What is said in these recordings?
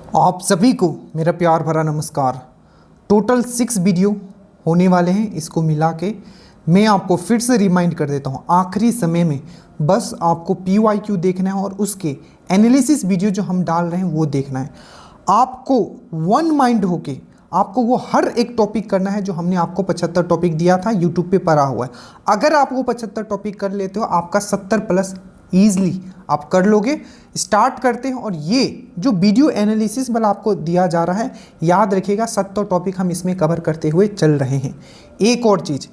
आप सभी को मेरा प्यार भरा नमस्कार। टोटल 6 वीडियो होने वाले हैं। इसको मिला के मैं आपको फिर से रिमाइंड कर देता हूँ, आखिरी समय में बस आपको PYQ देखना है और उसके एनालिसिस वीडियो जो हम डाल रहे हैं वो देखना है। आपको वन माइंड होके आपको वो हर एक टॉपिक करना है जो हमने आपको 75 टॉपिक दिया था, यूट्यूब पे पढ़ा हुआ है। अगर आप वो 75 टॉपिक कर लेते हो, आपका 70 प्लस ईजिली आप कर लोगे। स्टार्ट करते हैं। और ये जो वीडियो एनालिसिस वाला आपको दिया जा रहा है, याद रखिएगा 70 टॉपिक हम इसमें कवर करते हुए चल रहे हैं। एक और चीज़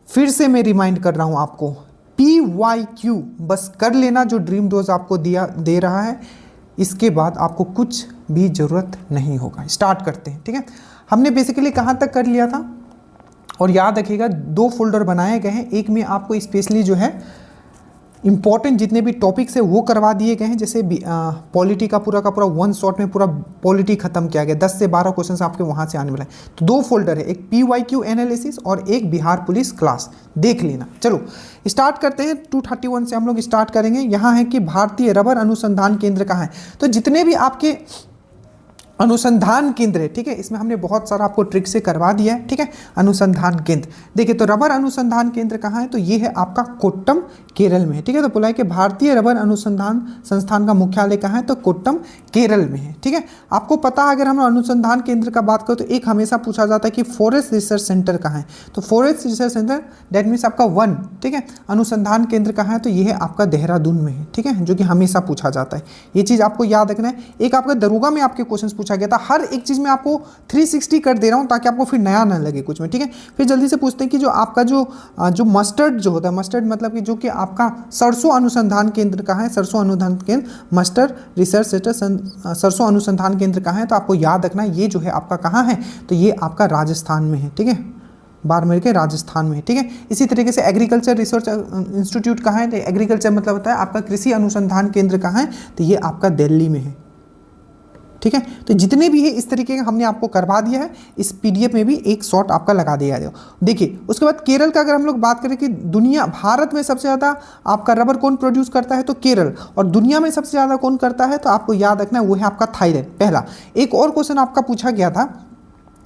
फिर से मैं रिमाइंड कर रहा हूँ आपको, PYQ बस कर लेना जो ड्रीम डोज आपको दे रहा है। इसके बाद आपको कुछ भी ज़रूरत नहीं होगा। स्टार्ट करते हैं, ठीक है। हमने बेसिकली कहाँ तक कर लिया था, और याद रखिएगा 2 फोल्डर बनाए गए हैं। एक में आपको स्पेशली जो है इंपॉर्टेंट जितने भी टॉपिक्स है वो करवा दिए गए हैं। जैसे पॉलिटी का पूरा 1 शॉट में पूरा पॉलिटी खत्म किया गया। 10 से 12 क्वेश्चंस आपके वहाँ से आने वाले हैं। तो 2 फोल्डर है, एक PYQ एनालिसिस और एक बिहार पुलिस क्लास, देख लेना। चलो स्टार्ट करते हैं। 231 से हम लोग स्टार्ट करेंगे। यहाँ है कि भारतीय रबर अनुसंधान केंद्र कहाँ है। तो जितने भी आपके अनुसंधान केंद्र है, ठीक है, इसमें हमने बहुत सारा आपको ट्रिक से करवा दिया है, ठीक है। अनुसंधान केंद्र देखिए, तो रबर अनुसंधान केंद्र कहाँ है, तो ये है आपका कोट्टम, केरल में है, ठीक है। तो बोला है कि भारतीय रबर अनुसंधान संस्थान का मुख्यालय कहाँ है, तो कोट्टम, केरल में है, ठीक है। आपको पता है, अगर हम अनुसंधान केंद्र का बात करें तो एक हमेशा पूछा जाता है कि फॉरेस्ट रिसर्च सेंटर कहाँ है। तो forest research centre that means आपका 1, ठीक है। अनुसंधान केंद्र कहाँ है, तो ये है आपका देहरादून में है, ठीक है, जो कि हमेशा पूछा जाता है। ये चीज़ आपको याद रखना है। एक आपका दरोगा में आपके क्वेश्चन पूछा गया था। हर एक चीज में आपको 360 कर दे रहा हूं ताकि आपको फिर नया ना लगे कुछ में, ठीक है। फिर जल्दी से पूछते हैं कि जो आपका जो मस्टर्ड जो होता है, मस्टर्ड मतलब कि जो कि आपका सरसों अनुसंधान केंद्र कहाँ है, सरसों अनुसंधान केंद्र, मस्टर्ड रिसर्च सेंटर सरसों अनुसंधान केंद्र कहाँ है। तो आपको याद रखना है ये जो है आपका कहाँ है, तो ये आपका राजस्थान में है, ठीक है, बाड़मेर के राजस्थान में है, ठीक है। इसी तरीके से एग्रीकल्चर रिसर्च इंस्टीट्यूट कहाँ है, तो एग्रीकल्चर मतलब होता है आपका कृषि अनुसंधान केंद्र कहाँ है, तो ये आपका दिल्ली में है, ठीक है। तो जितने भी है इस तरीके का हमने आपको करवा दिया है। इस PDF में भी एक शॉट आपका लगा दिया जाएगा। देखिए उसके बाद केरल का अगर हम लोग बात करें कि दुनिया भारत में सबसे ज़्यादा आपका रबर कौन प्रोड्यूस करता है, तो केरल, और दुनिया में सबसे ज़्यादा कौन करता है, तो आपको याद रखना है वो है आपका थाईलैंड, पहला। एक और क्वेश्चन आपका पूछा गया था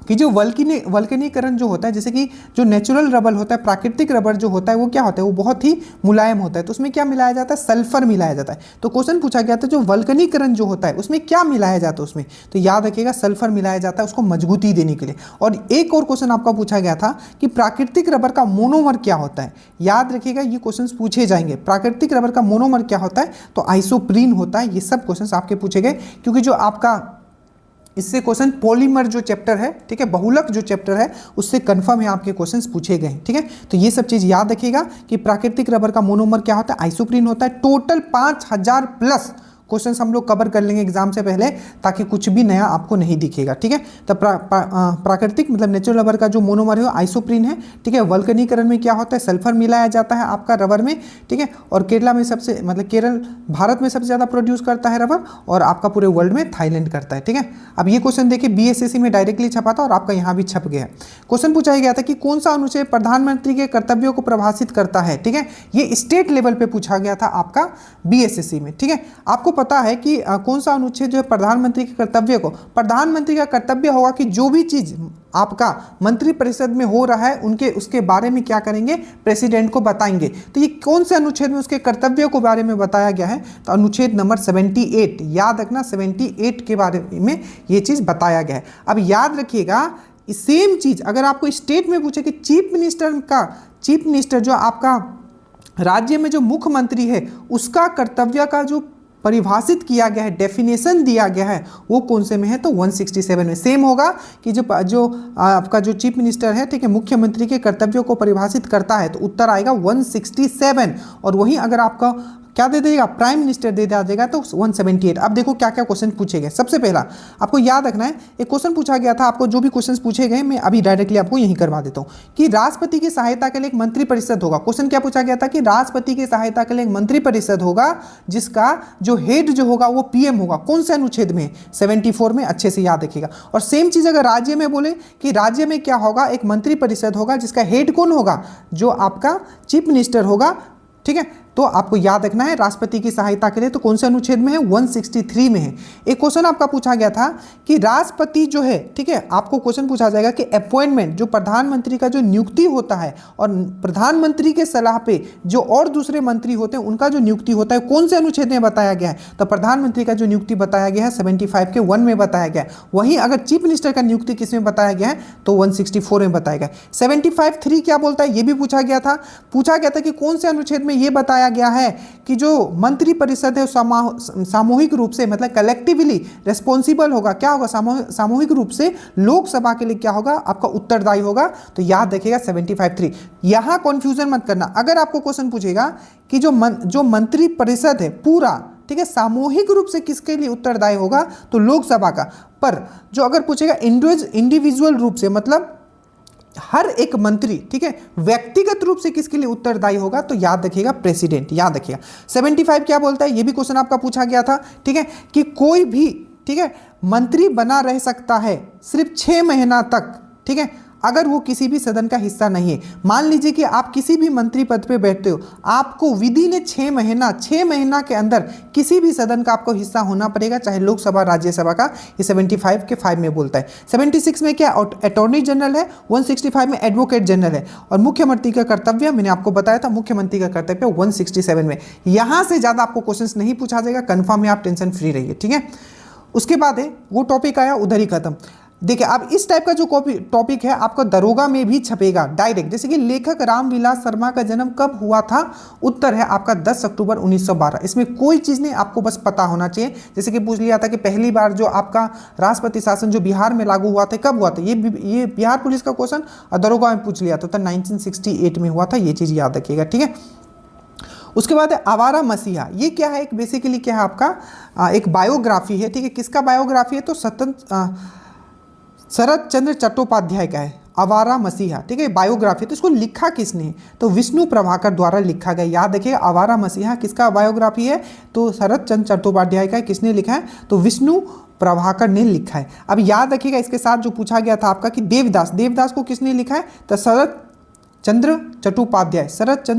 कि जो वल्कनीकरण जो होता है, जैसे कि जो नेचुरल रबर होता है, प्राकृतिक रबर जो होता है वो क्या होता है, वो बहुत ही मुलायम होता है। तो उसमें क्या मिलाया जाता है, सल्फर मिलाया जाता है। तो क्वेश्चन पूछा गया था जो वल्कनीकरण जो होता है उसमें क्या मिलाया जाता है उसमें, तो याद रखिएगा सल्फर मिलाया जाता है उसको मजबूती देने के लिए। और एक और क्वेश्चन आपका पूछा गया था कि प्राकृतिक रबर का मोनोमर क्या होता है। याद रखिएगा ये क्वेश्चन पूछे जाएंगे। प्राकृतिक रबर का मोनोमर क्या होता है, तो आइसोप्रीन होता है। ये सब क्वेश्चन आपके पूछे गए, क्योंकि जो आपका इससे क्वेश्चन पॉलीमर जो चैप्टर है, ठीक है, बहुलक जो चैप्टर है उससे कंफर्म है आपके क्वेश्चंस पूछे गए, ठीक है। तो ये सब चीज याद रखिएगा कि प्राकृतिक रबर का मोनोमर क्या होता है, आइसोप्रीन होता है। टोटल 5000 प्लस क्वेश्चंस हम लोग कवर कर लेंगे एग्जाम से पहले, ताकि कुछ भी नया आपको नहीं दिखेगा, ठीक है। तो प्राकृतिक मतलब नेचुरल रबर का जो मोनोमर है आइसोप्रीन है, ठीक है। वल्कनीकरण में क्या होता है, सल्फर मिलाया जाता है आपका रबर में, ठीक है। और केरला में सबसे मतलब केरल भारत में सबसे ज़्यादा प्रोड्यूस करता है रबर, और आपका पूरे वर्ल्ड में थाईलैंड करता है, ठीक है। अब ये क्वेश्चन देखिए BSSC में डायरेक्टली छपा था और आपका यहाँ भी छप गया है। क्वेश्चन पूछा गया था कि कौन सा अनुच्छेद प्रधानमंत्री के कर्तव्यों को प्रभाषित करता है, ठीक है। ये स्टेट लेवल पे पूछा गया था आपका BSSC में, ठीक है। आपको पता है कि कौन सा अनुच्छेद जो है प्रधानमंत्री के कर्तव्य को, प्रधानमंत्री का कर्तव्य होगा कि जो भी चीज आपका मंत्रिपरिषद में हो रहा है उसके बारे में क्या करेंगे, प्रेसिडेंट को बताएंगे। तो ये कौन से अनुच्छेद में उसके कर्तव्यों के बारे में बताया गया है, तो अनुच्छेद नंबर 78, याद रखना 78 के बारे में ये चीज बताया गया है। अब याद रखिएगा सेम चीज अगर आपको स्टेट में पूछे कि चीफ मिनिस्टर जो आपका राज्य में जो मुख्यमंत्री है उसका कर्तव्य का जो परिभाषित किया गया है, डेफिनेशन दिया गया है, वो कौन से में है, तो 167 में। सेम होगा कि जो आपका जो चीफ मिनिस्टर है, ठीक है, मुख्यमंत्री के कर्तव्यों को परिभाषित करता है, तो उत्तर आएगा 167। और वहीं अगर आपका क्या दे देगा, प्राइम मिनिस्टर दे देगा, तो 178। अब देखो क्या क्या क्वेश्चन पूछे गए। सबसे पहला आपको याद रखना है, एक क्वेश्चन पूछा गया था आपको, जो भी क्वेश्चन पूछे गए मैं अभी डायरेक्टली आपको यहीं करवा देता हूँ कि राष्ट्रपति की सहायता के लिए एक मंत्रिपरिषद होगा। क्वेश्चन क्या पूछा गया था कि राष्ट्रपति की सहायता के लिए एक मंत्रिपरिषद होगा जिसका जो हेड जो होगा वो PM होगा। कौन से अनुच्छेद में, 74 में, अच्छे से याद रखिएगा। और सेम चीज अगर राज्य में बोले कि राज्य में क्या होगा, एक मंत्रिपरिषद होगा जिसका हेड कौन होगा, जो आपका चीफ मिनिस्टर होगा, ठीक है। तो आपको याद रखना है राष्ट्रपति की सहायता के लिए तो कौन से अनुच्छेद में है, 163 में है। एक क्वेश्चन आपका पूछा गया था कि राष्ट्रपति जो है, ठीक है, आपको क्वेश्चन पूछा जाएगा कि अपॉइंटमेंट जो प्रधानमंत्री का जो नियुक्ति होता है और प्रधानमंत्री के सलाह पे जो और दूसरे मंत्री होते हैं उनका जो नियुक्ति होता है कौन से अनुच्छेद में बताया गया है, तो प्रधानमंत्री का जो नियुक्ति बताया गया है 75 के 1 में बताया गया है। वहीं अगर चीफ मिनिस्टर का नियुक्ति किस में बताया गया है तो 164 में बताया गया है। 75(3) क्या बोलता है ये भी पूछा गया था कि कौन से अनुच्छेद में ये बताया गया है कि जो मंत्री परिषद है सामूहिक रूप से मतलब कलेक्टिवली रिस्पॉन्सिबल होगा, क्या होगा, सामूहिक रूप से लोकसभा के लिए क्या होगा, आपका उत्तरदायी होगा। तो याद रखिएगा 75(3। यहां कंफ्यूजन मत करना। अगर आपको क्वेश्चन पूछेगा कि जो मंत्री परिषद है पूरा, ठीक है, सामूहिक रूप से किसके लिए उत्तरदायी होगा तो लोकसभा का, पर जो अगर पूछेगा इंडिविजुअल रूप से मतलब हर एक मंत्री, ठीक है, व्यक्तिगत रूप से किसके लिए उत्तरदायी होगा तो याद रखिएगा प्रेसिडेंट, याद रखिएगा। 75 क्या बोलता है ये भी क्वेश्चन आपका पूछा गया था, ठीक है, कि कोई भी, ठीक है, मंत्री बना रह सकता है सिर्फ 6 महीना तक, ठीक है, अगर वो किसी भी सदन का हिस्सा नहीं है। मान लीजिए कि आप किसी भी मंत्री पद पे बैठते हो, आपको विधि ने 6 महीना के अंदर किसी भी सदन का आपको हिस्सा होना पड़ेगा, चाहे लोकसभा राज्यसभा का। ये 75 के 5 में बोलता है। 76 में क्या अटॉर्नी जनरल है, 165 में एडवोकेट जनरल है, और मुख्यमंत्री का कर्तव्य मैंने आपको बताया था, मुख्यमंत्री का कर्तव्य 167 में। यहां से ज्यादा आपको क्वेश्चन नहीं पूछा जाएगा, कन्फर्म है, आप टेंशन फ्री रहिए, ठीक है। उसके बाद है वो टॉपिक आया उधर ही खत्म। देखिए अब इस टाइप का जो टॉपिक है आपका दरोगा में भी छपेगा डायरेक्ट, जैसे कि लेखक रामविलास शर्मा का जन्म कब हुआ था, उत्तर है आपका 10 अक्टूबर 1912। इसमें कोई चीज़ नहीं, आपको बस पता होना चाहिए। जैसे कि पूछ लिया था कि पहली बार जो आपका राष्ट्रपति शासन जो बिहार में लागू हुआ था कब हुआ था, ये बिहार पुलिस का क्वेश्चन, और दरोगा में पूछ लिया था 1968 में हुआ था। ये चीज़ याद रखिएगा, ठीक है। उसके बाद है आवारा मसीहा। ये क्या है, एक बेसिकली क्या है आपका एक बायोग्राफी है, ठीक है। किसका बायोग्राफी है तो शरद चंद्र चट्टोपाध्याय का है आवारा मसीहा, ठीक है, बायोग्राफी। तो इसको लिखा किसने है तो विष्णु प्रभाकर द्वारा लिखा गया। याद रखिएगा आवारा मसीहा किसका बायोग्राफी है तो शरद चंद्र चट्टोपाध्याय का। किसने लिखा है तो विष्णु प्रभाकर ने लिखा है। अब याद रखिएगा इसके साथ जो पूछा गया था आपका कि देवदास को किसने लिखा है तो शरद चंद्र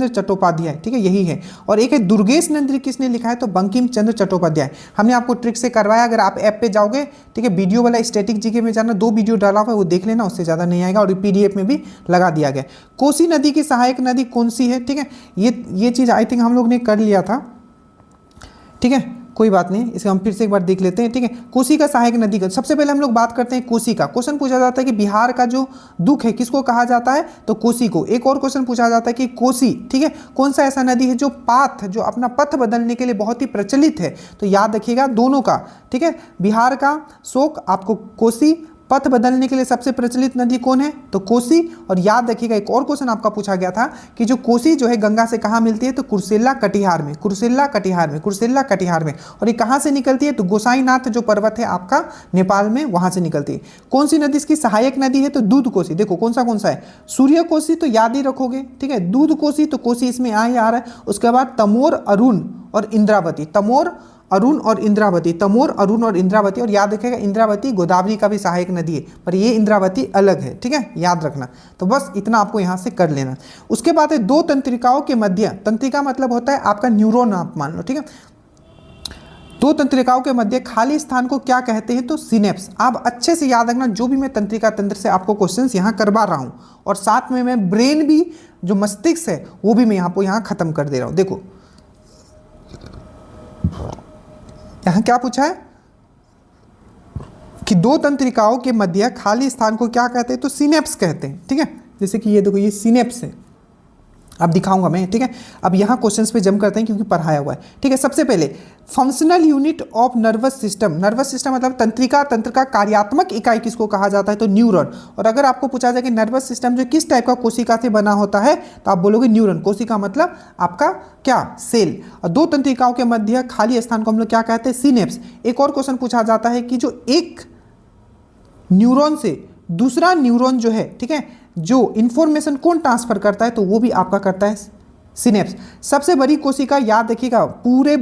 चट्टोपाध्याय, ठीक है, यही है। और एक है दुर्गेश नंदी, किसने लिखा है तो बंकिम चंद्र चट्टोपाध्याय। हमने आपको ट्रिक से करवाया, अगर आप ऐप पे जाओगे, ठीक है, वीडियो वाला स्टैटिक जीके में जाना, 2 वीडियो डाला हुआ है वो देख लेना, उससे ज़्यादा नहीं आएगा, और पीडीएफ में भी लगा दिया गया। कोसी नदी की सहायक नदी कौन सी है, ठीक है, ये चीज़ आई थिंक हम लोग ने कर लिया था, ठीक है, कोई बात नहीं, इसे हम फिर से एक बार देख लेते हैं, ठीक है। कोसी का सहायक नदी का सबसे पहले हम लोग बात करते हैं कोसी का। क्वेश्चन पूछा जाता है कि बिहार का जो दुख है किसको कहा जाता है तो कोसी को। एक और क्वेश्चन पूछा जाता है कि कोसी, ठीक है, कौन सा ऐसा नदी है जो अपना पथ बदलने के लिए बहुत ही प्रचलित है, तो याद रखिएगा दोनों का, ठीक है। बिहार का शोक आपको कोसी, पथ बदलने के लिए सबसे प्रचलित नदी कौन है तो कोसी। और याद रखिएगा एक और क्वेश्चन आपका पूछा गया था कि जो कोसी जो है गंगा से कहाँ मिलती है तो कुर्सेला कटिहार में। और ये कहाँ से निकलती है तो गोसाईनाथ जो पर्वत है आपका नेपाल में, वहां से निकलती है। कौन सी नदी इसकी सहायक नदी है तो दूध कोसी। देखो कौन सा है, सूर्य कोसी तो याद ही रखोगे, ठीक है, दूध कोसी तो कोसी इसमें आ रहा है। उसके बाद तमोर, अरुण और इंद्रावती, तमोर, अरुण और इंद्रावती। और याद रखिएगा इंद्रावती गोदावरी का भी सहायक नदी है, पर ये इंद्रावती अलग है, ठीक है, याद रखना। तो बस इतना आपको यहाँ से कर लेना। उसके बाद है 2 तंत्रिकाओं के मध्य, तंत्रिका मतलब होता है आपका न्यूरॉन, आप मान लो, ठीक है। 2 तंत्रिकाओं के मध्य खाली स्थान को क्या कहते हैं तो सिनेप्स। आप अच्छे से याद रखना, जो भी मैं तंत्रिका तंत्र से आपको क्वेश्चंस यहाँ करवा रहा हूँ, और साथ में मैं ब्रेन भी जो मस्तिष्क है वो भी मैं आपको यहाँ खत्म कर दे रहा हूँ। देखो यहाँ क्या पूछा है कि 2 तंत्रिकाओं के मध्य खाली स्थान को क्या कहते हैं तो सिनेप्स कहते हैं, ठीक है। जैसे कि ये देखो ये सिनेप्स है, अब दिखाऊंगा मैं, ठीक है। अब यहाँ क्वेश्चंस पे जम करते हैं क्योंकि पढ़ाया हुआ है, ठीक है। सबसे पहले functional unit of nervous system मतलब तंत्र का कार्यात्मक इकाई किसको कहा जाता है तो न्यूरॉन। और अगर आपको पूछा जाए कि नर्वस सिस्टम जो किस टाइप का कोशिका से बना होता है तो आप बोलोगे न्यूरॉन। कोशिका मतलब आपका क्या सेल। और 2 तंत्रिकाओं के मध्य खाली स्थान को हम लोग क्या कहते हैं सिनेप्स। एक और क्वेश्चन पूछा जाता है कि जो एक न्यूरॉन से दूसरा न्यूरॉन जो है, ठीक है, जो इंफॉर्मेशन कौन ट्रांसफर करता है तो वो भी आपका करता है सिनेप्स। सबसे बड़ी कोशिका याद रखिएगा पूरे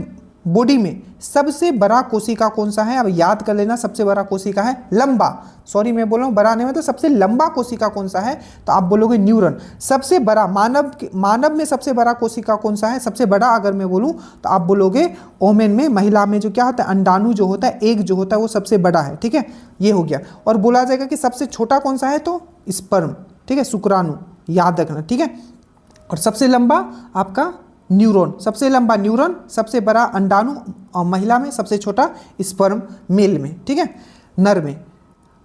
बॉडी में सबसे बड़ा कोशिका कौन सा है? अब याद कर लेना, सबसे बड़ा कोशिका है लंबा, सॉरी मैं बोल रहा हूँ बड़ा नहीं, मतलब सबसे लंबा कोशिका कौन सा है? तो आप बोलोगे न्यूरॉन। सबसे बड़ा मानव में सबसे बड़ा कोशिका कौन सा है? सबसे बड़ा अगर मैं बोलूँ तो आप बोलोगे ओमेन में, महिला में जो क्या होता है, अंडाणु जो होता है, एग जो होता है वो सबसे बड़ा है। ठीक है, ये हो गया। और बोला जाएगा कि सबसे छोटा कौन सा है? तो स्पर्म, ठीक है, शुक्राणु, याद रखना। ठीक है, और सबसे लंबा आपका न्यूरॉन, सबसे लंबा न्यूरॉन, सबसे बड़ा अंडाणु और महिला में, सबसे छोटा स्पर्म मेल में। ठीक है, नर में।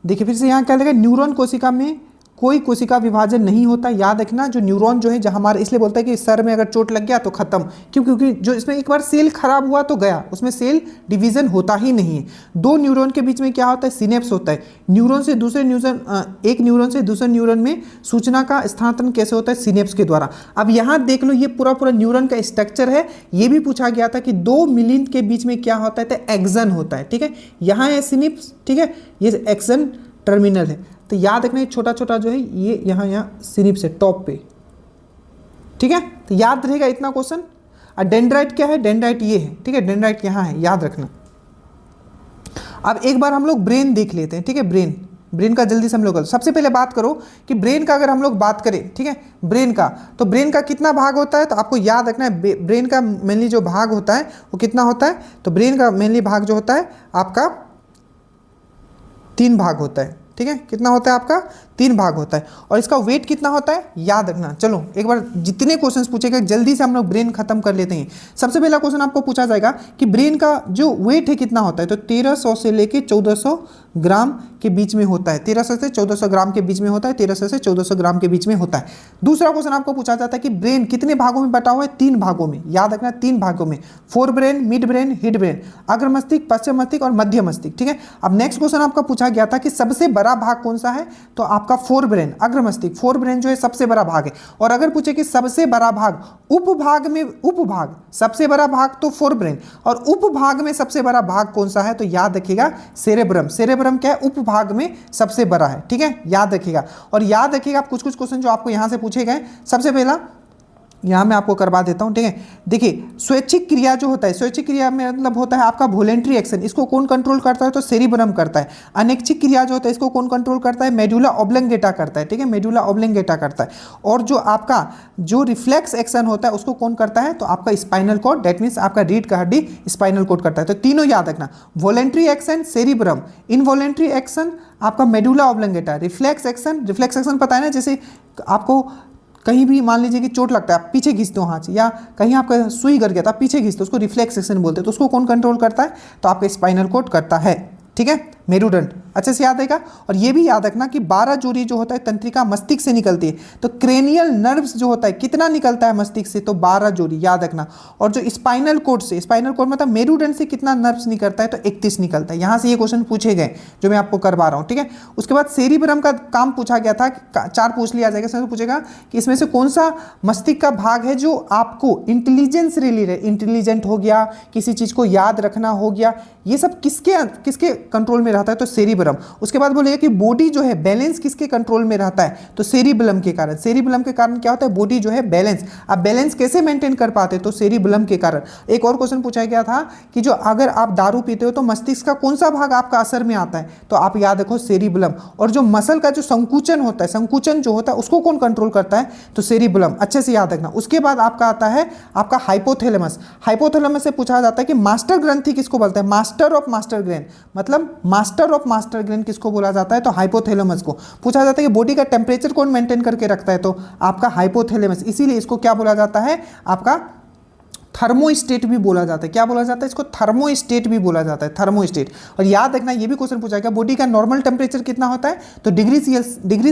देखिए फिर से यहाँ क्या लगेगा, न्यूरॉन कोशिका में कोई कोशिका विभाजन नहीं होता, याद रखना। जो न्यूरॉन जो है, जो हमारे इसलिए बोलता है कि सर में अगर चोट लग गया तो खत्म, क्यों? क्योंकि जो इसमें एक बार सेल खराब हुआ तो गया, उसमें सेल डिवीजन होता ही नहीं है। दो न्यूरॉन के बीच में क्या होता है? सिनेप्स होता है। न्यूरॉन से दूसरे न्यूरॉन, एक न्यूरॉन से दूसरे न्यूरॉन में सूचना का स्थानांतरण कैसे होता है? सिनेप्स के द्वारा। अब यहाँ देख लो, ये पूरा पूरा न्यूरॉन का स्ट्रक्चर है। ये भी पूछा गया था कि दो मिलिन के बीच में क्या होता है? तो एक्सन होता है। ठीक है, यहाँ है सिनेप्स, ठीक है, ये एक्सन टर्मिनल है। तो याद रखना, छोटा छोटा जो है ये यहाँ सिनिप्स है टॉप पे। ठीक है, तो याद रहेगा इतना क्वेश्चन। और डेंड्राइट क्या है? डेंड्राइट ये है। ठीक है, डेंड्राइट यहाँ है, याद रखना। अब एक बार हम लोग ब्रेन देख लेते हैं। ठीक है, ब्रेन का जल्दी से हम लोग, सबसे पहले बात करो कि ब्रेन का अगर हम लोग बात करें, ठीक है, ब्रेन का, तो ब्रेन का कितना भाग होता है? तो आपको याद रखना है, ब्रेन का मेनली जो भाग होता है वो कितना होता है? तो ब्रेन का मेनली भाग जो होता है आपका 3 भाग होता है। ठीक है, कितना होता है आपका? 3 भाग होता है। और इसका वेट कितना होता है? याद रखना। चलो एक बार जितने क्वेश्चंस पूछेगा जल्दी से हम लोग ब्रेन खत्म कर लेते हैं। सबसे पहला क्वेश्चन आपको पूछा जाएगा कि ब्रेन का जो वेट है कितना होता है? तो 1300 से लेके 1400 ग्राम के बीच में होता है। 1300 से 1400 ग्राम के बीच में होता है। 1300 से 1400 ग्राम के बीच में होता है। दूसरा क्वेश्चन आपको पूछा जाता है कि ब्रेन कितने भागों में बटा हुआ है? 3 भागों में, याद रखना, 3 भागों में। Forebrain, midbrain, hindbrain, अग्र मस्तिष्क, पश्चिम मस्तिष्क और मध्य मस्तिष्क। ठीक है, अब नेक्स्ट क्वेश्चन आपका पूछा गया था कि सबसे बड़ा भाग कौन सा है? तो आपका फोर ब्रेन, अग्र मस्तिष्क, फोर ब्रेन जो है सबसे बड़ा भाग है। और अगर पूछे कि सबसे बड़ा भाग उपभाग में, उपभाग, सबसे बड़ा भाग तो फोर ब्रेन, और उपभाग में सबसे बड़ा भाग कौन सा है? तो याद रखिएगा सेरेब्रम। सेरेब्रम क्या है? उपभाग में सबसे बड़ा है। ठीक है, याद रखिएगा। और याद रखिएगा आप कुछ कुछ क्वेश्चन जो आपको यहां से पूछे गए। सबसे पहला यहाँ मैं आपको करवा देता हूँ। ठीक है, देखिए स्वैच्छिक क्रिया जो होता है, स्वैच्छिक क्रिया में मतलब होता है आपका वॉलेंट्री एक्शन, इसको कौन कंट्रोल करता है? तो सेरिब्रम करता है। अनैच्छिक क्रिया जो होता है इसको कौन कंट्रोल करता है? मेडुला ऑब्लंगेटा करता है। ठीक है, मेडुला ऑब्लंगेटा करता है। और जो आपका जो रिफ्लेक्स एक्शन होता है उसको कौन करता है? तो आपका स्पाइनल कॉर्ड, डेट मीन्स आपका रीढ़ का हड्डी स्पाइनल कॉर्ड करता है। तो तीनों याद रखना, voluntary action cerebrum, involuntary action आपका मेडुला ऑब्लंगेटा, रिफ्लेक्स एक्शन पता है ना, जैसे आपको कहीं भी मान लीजिए कि चोट लगता है, आप पीछे खींचते हो हाथ, या कहीं आपका सुई गिर गया तो आप पीछे खींचते हो, उसको रिफ्लेक्स एक्शन बोलते हैं। तो उसको कौन कंट्रोल करता है? तो आपका स्पाइनल कॉर्ड करता है। ठीक है, मेरुदंड अच्छे से याद रहेगा। और ये भी याद रखना कि 12 जोड़ी जो होता है तंत्रिका मस्तिष्क से निकलती है। तो क्रेनियल नर्व्स जो होता है कितना निकलता है मस्तिष्क से? तो 12 जोड़ी, याद रखना। और जो स्पाइनल कॉर्ड से, स्पाइनल कॉर्ड मतलब मेरुदंड से कितना नर्व्स निकलता है? तो 31 निकलता है। यहाँ से ये क्वेश्चन पूछे गए जो मैं आपको करवा रहा हूँ। ठीक है, उसके बाद सेरिब्रम का काम पूछा गया था, 4 पूछ लिया जाएगा। इसमें पूछेगा कि इसमें से कौन सा मस्तिष्क का भाग है जो आपको इंटेलिजेंस रिलेटेड, इंटेलिजेंट हो गया, किसी चीज को याद रखना हो गया, ये सब किसके कंट्रोल में रहता है? तो सेरिब्रम। उसके बाद बोलेगा कि बॉडी जो है बैलेंस किसके कंट्रोल में रहता है? तो सेरिब्रम के कारण। सेरिब्रम के कारण क्या होता है? बॉडी जो है बैलेंस। आप बैलेंस कैसे मेंटेन कर पाते? तो सेरिब्रम के कारण। एक और क्वेश्चन पूछा गया था कि जो अगर आप दारू पीते हो तो मस्तिष्क का कौन सा भाग आपका असर में आता है? तो आप याद रखो सेरिब्रम। और जो मसल का जो संकुचन होता है, संकुचन जो होता है उसको कौन कंट्रोल करता है? तो सेरिब्रम, अच्छे से याद रखना। उसके बाद आपका आता है आपका हाइपोथैलेमस। हाइपोथैलेमस से पूछा जाता है कि मास्टर ग्रंथि किसको बोलते हैं? मास्टर ऑफ मास्टर ग्रैंड, मतलब मास्टर ऑफ मास्टर ग्रैंड किसको बोला जाता है? तो हाइपोथैलेमस को। पूछा जाता है कि बॉडी का टेम्परेचर कौन मेंटेन करके रखता है? तो आपका हाइपोथैलेमस। इसीलिए इसको क्या बोला जाता है? आपका थर्मोस्टेट भी बोला जाता है। क्या बोला जाता है इसको? थर्मोस्टेट भी बोला जाता है, थर्मोस्टेट। और याद रखना ये भी क्वेश्चन पूछा गया, बॉडी का नॉर्मल टेम्परेचर कितना होता है? तो डिग्री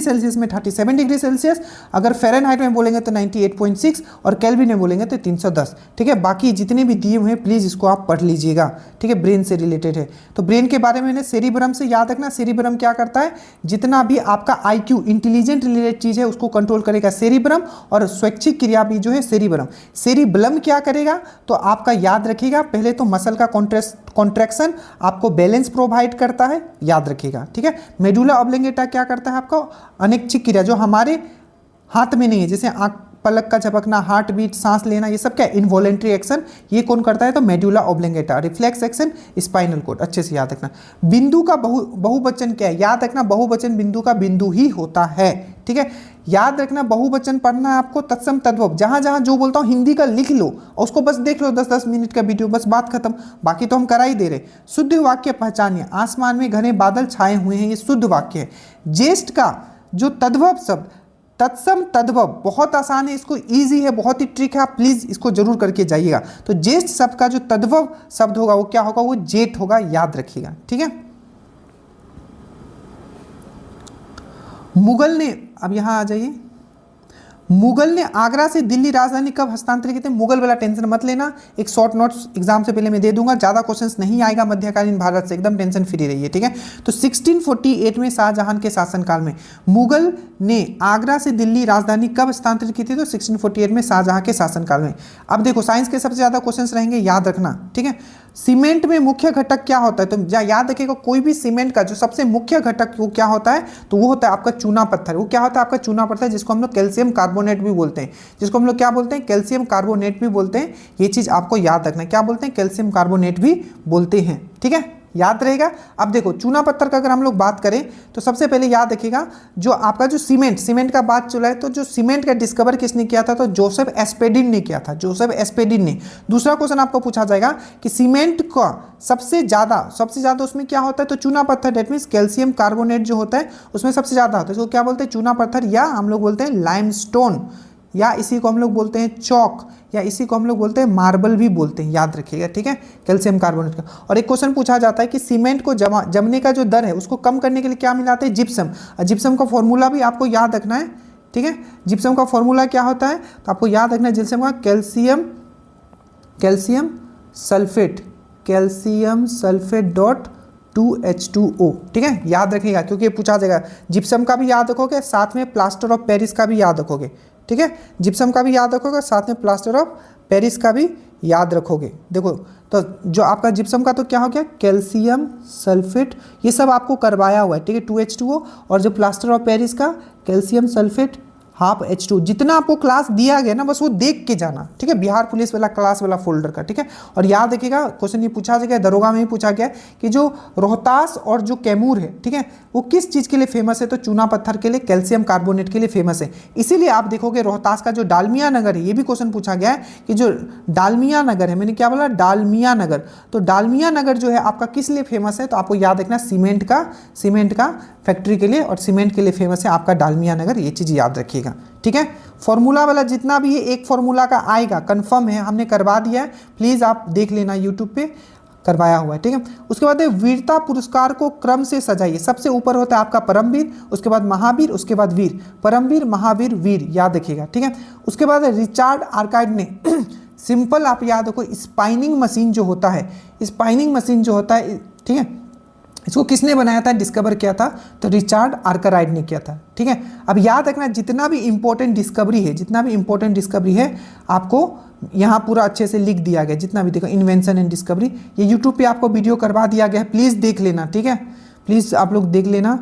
सेल्सियस में 37 डिग्री सेल्सियस, अगर फ़ारेनहाइट में बोलेंगे तो 98.6, और केल्विन में बोलेंगे तो 310। ठीक है, बाकी जितने भी दिए हुए हैं प्लीज़ इसको आप पढ़ लीजिएगा। ठीक है, ब्रेन से रिलेटेड है। तो ब्रेन के बारे में सेरिब्रम से याद रखना, सेरिब्रम क्या करता है? जितना भी आपका IQ, इंटेलिजेंट रिलेटेड चीज़ है उसको कंट्रोल करेगा सेरिब्रम, और स्वैच्छिक क्रिया भी जो है सेरिब्रम। सेरिब्रम क्या करेगा? तो आपका याद रखिएगा, पहले तो मसल का कॉन्ट्रैक्शन आपको बैलेंस प्रोवाइड करता है, याद रखिएगा। ठीक है, मेडुला ऑब्लंगेटा क्या करता है? आपको अनैच्छिक क्रिया, जो हमारे हाथ में नहीं है, जैसे आंख पलक का झपकना, हार्ट बीट, सांस लेना, ये सब क्या इनवॉलेंट्री एक्शन, ये कौन करता है तो medulla oblongata. Reflex action spinal cord, अच्छे से याद रखना। बिंदु का बहुवचन क्या है, याद रखना बहुवचन बिंदु का बिंदु ही होता है, ठीक है। याद रखना बहुवचन पढ़ना है आपको, तत्सम तद्भव, जहां जहां जो बोलता हूं हिंदी का लिख लो और उसको बस देख लो, 10-10 मिनट का वीडियो, बस बात खत्म, बाकी तो हम करा ही दे रहे। शुद्ध वाक्य पहचानिए, आसमान में घने बादल छाए हुए हैं, ये शुद्ध वाक्य है। ज्येष्ठ का जो तद्भव शब्द, तत्सम तद्भव, बहुत आसान है, इसको इजी है, बहुत ही ट्रिक है, आप प्लीज इसको जरूर करके जाइएगा। तो ज्येष्ठ शब्द का जो तद्भव शब्द होगा वो क्या होगा, वो जेठ होगा, याद रखिएगा, ठीक है। मुगल ने, अब यहां आ जाइए, मुगल ने आगरा से दिल्ली राजधानी कब हस्तांतरित की थी। मुगल वाला टेंशन मत लेना, एक शॉर्ट नोट्स एग्जाम से पहले मैं दे दूंगा, ज्यादा क्वेश्चंस नहीं आएगा मध्यकालीन भारत से, एकदम टेंशन फ्री रहिए, ठीक है। तो 1648 में शाहजहां के शासनकाल में मुगल ने आगरा से दिल्ली राजधानी कब हस्तांतरित की थी, तो 1648 में शाहजहां के शासनकाल में। अब देखो साइंस के सबसे ज्यादा क्वेश्चंस रहेंगे, याद रखना, ठीक है। सीमेंट में मुख्य घटक क्या होता है, तो याद रखिएगा, कोई भी सीमेंट का जो सबसे मुख्य घटक वो क्या होता है, तो वो होता है आपका चूना पत्थर। वो क्या होता है आपका चूना पत्थर, जिसको हम लोग कैल्शियम कार्बोनेट भी बोलते हैं, जिसको हम लोग क्या बोलते हैं, कैल्शियम कार्बोनेट भी बोलते हैं। ये चीज आपको याद रखना, क्या बोलते हैं, कैल्शियम कार्बोनेट भी बोलते हैं, ठीक है, याद रहेगा। अब देखो चूना पत्थर का अगर हम लोग बात करें तो सबसे पहले याद रखिएगा, जो आपका जो सीमेंट का बात चला है, तो जो सीमेंट का डिस्कवर किसने किया था, तो जोसेफ एस्पेडिन ने किया था, जोसेफ एस्पेडिन ने। दूसरा क्वेश्चन आपको पूछा जाएगा कि सीमेंट का सबसे ज्यादा उसमें क्या होता है, तो चूना पत्थर, डेट मीन्स कैल्शियम कार्बोनेट जो होता है उसमें सबसे ज्यादा होता है, इसको क्या बोलते हैं, चूना पत्थर, या हम लोग बोलते हैं लाइमस्टोन, या इसी को हम लोग बोलते हैं चौक, या इसी को हम लोग बोलते हैं मार्बल भी बोलते हैं, याद रखिएगा, ठीक है, कैल्शियम कार्बोनेट का। और एक क्वेश्चन पूछा जाता है कि सीमेंट को जमने का जो दर है उसको कम करने के लिए क्या मिलाते हैं, जिप्सम। और जिप्सम का फॉर्मूला भी आपको याद रखना है, ठीक है। जिप्सम का फॉर्मूला क्या होता है, तो आपको याद रखना है जिप्सम का कैल्शियम सल्फेट डॉट 2H2O, ठीक है, याद रखिएगा, क्योंकि ये पूछा जाएगा। जिप्सम का भी याद रखोगे, साथ में प्लास्टर ऑफ पेरिस का भी याद रखोगे, ठीक है। जिप्सम का भी याद रखोगे, साथ में प्लास्टर ऑफ पेरिस का भी याद रखोगे। देखो तो जो आपका जिप्सम का तो क्या हो गया, कैल्शियम सल्फेट, ये सब आपको करवाया हुआ है, ठीक है, 2H2O। और जो प्लास्टर ऑफ पेरिस का कैल्शियम सल्फेट हाफ H2, जितना आपको क्लास दिया गया ना बस वो देख के जाना, ठीक है, बिहार पुलिस वाला क्लास वाला फोल्डर का, ठीक है। और याद रखिएगा क्वेश्चन ये पूछा गया, दरोगा में भी पूछा गया कि जो रोहतास और जो कैमूर है, ठीक है, वो किस चीज़ के लिए फेमस है, तो चूना पत्थर के लिए, कैल्शियम कार्बोनेट के लिए फेमस है। इसीलिए आप देखोगे रोहतास का जो डालमिया नगर है, ये भी क्वेश्चन पूछा गया है कि जो डालमिया नगर है, मैंने क्या बोला, डालमिया नगर, तो डालमिया नगर जो है आपका किस लिए फेमस है, तो आपको याद रखना सीमेंट का फैक्ट्री के लिए, और सीमेंट के लिए फेमस है आपका डालमिया नगर, ये चीज़ याद रखिएगा, ठीक है। फॉर्मूला वाला जितना भी है एक फॉर्मूला का आएगा, कंफर्म है, हमने करवा दिया है, प्लीज़ आप देख लेना, यूट्यूब पे करवाया हुआ है, ठीक है। उसके बाद वीरता पुरस्कार को क्रम से सजाइए, सबसे ऊपर होता है आपका परमवीर, उसके बाद महावीर, उसके बाद वीर, परमवीर महावीर वीर, याद रखिएगा, ठीक है। उसके बाद रिचार्ड आर्काइड ने सिंपल आप याद रखो, स्पाइनिंग मशीन जो होता है, स्पाइनिंग मशीन जो होता है, ठीक है, इसको किसने बनाया था, डिस्कवर किया था, तो रिचार्ड आर्कराइड ने किया था, ठीक है। अब याद रखना जितना भी इंपॉर्टेंट डिस्कवरी है आपको यहाँ पूरा अच्छे से लिख दिया गया, जितना भी देखो इन्वेंशन एंड डिस्कवरी, ये यूट्यूब पे आपको वीडियो करवा दिया गया है, प्लीज़ देख लेना, ठीक है, प्लीज़ आप लोग देख लेना,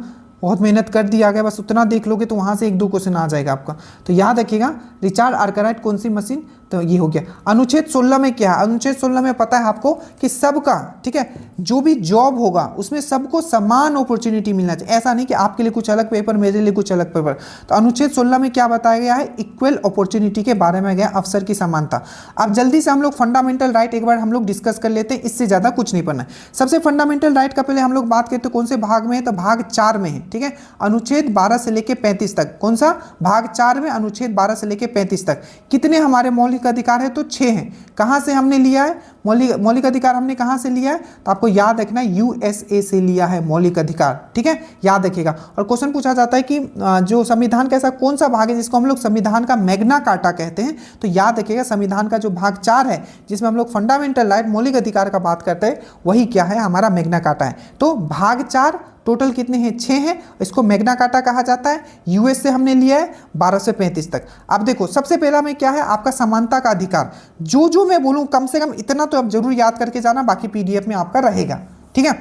बहुत मेहनत कर दिया गया, बस उतना देख लोगे तो वहाँ से 1-2 क्वेश्चन आ जाएगा आपका। तो याद रखिएगा रिचार्ड आर्कराइड कौन सी मशीन, तो ये हो गया। अनुच्छेद 16 में क्या है, अनुच्छेद 16 में पता है आपको कि सबका, ठीक है, जो भी जॉब होगा उसमें सबको समान अपॉर्चुनिटी मिलना चाहिए, ऐसा नहीं कि आपके लिए कुछ अलग पेपर, मेरे लिए कुछ अलग पेपर। तो अनुच्छेद 16 में क्या बताया गया है, इक्वल अपॉर्चुनिटी के बारे में गया, अवसर की समानता। अब जल्दी से हम लोग फंडामेंटल राइट एक बार हम लोग डिस्कस कर लेते हैं, इससे ज़्यादा कुछ नहीं पढ़ना है। सबसे फंडामेंटल राइट का पहले हम लोग बात करते हैं कौन से भाग में है, तो भाग 4 में है, ठीक है, अनुच्छेद 12 से लेकर 35 तक। कौन सा भाग 4 में, अनुच्छेद 12 से लेकर 35 तक। कितने हमारे मौलिक अधिकार है, तो 6 हैं। कहाँ से हमने लिया है मौलिक अधिकार, हमने कहाँ से लिया है, तो आपको याद रखना USA से लिया है मौलिक अधिकार, ठीक है, याद रखिएगा। और क्वेश्चन पूछा जाता है कि जो संविधान का ऐसा कौन सा भाग है जिसको हम लोग संविधान का मैग्ना कार्टा कहते हैं, तो याद रखिएगा संविधान का जो भाग 4 है जिसमें हम लोग फंडामेंटल राइट मौलिक अधिकार का बात करते हैं, वही क्या है, हमारा मैग्ना कार्टा है। तो भाग 4 टोटल कितने हैं, 6 हैं, इसको मैग्ना कार्टा कहा जाता है। यूएस से हमने लिया है 12 से 35 तक। अब देखो सबसे पहला में क्या है, आपका समानता का अधिकार। जो मैं बोलूं कम से कम इतना तो आप जरूर याद करके जाना, बाकी PDF में आपका रहेगा, ठीक है।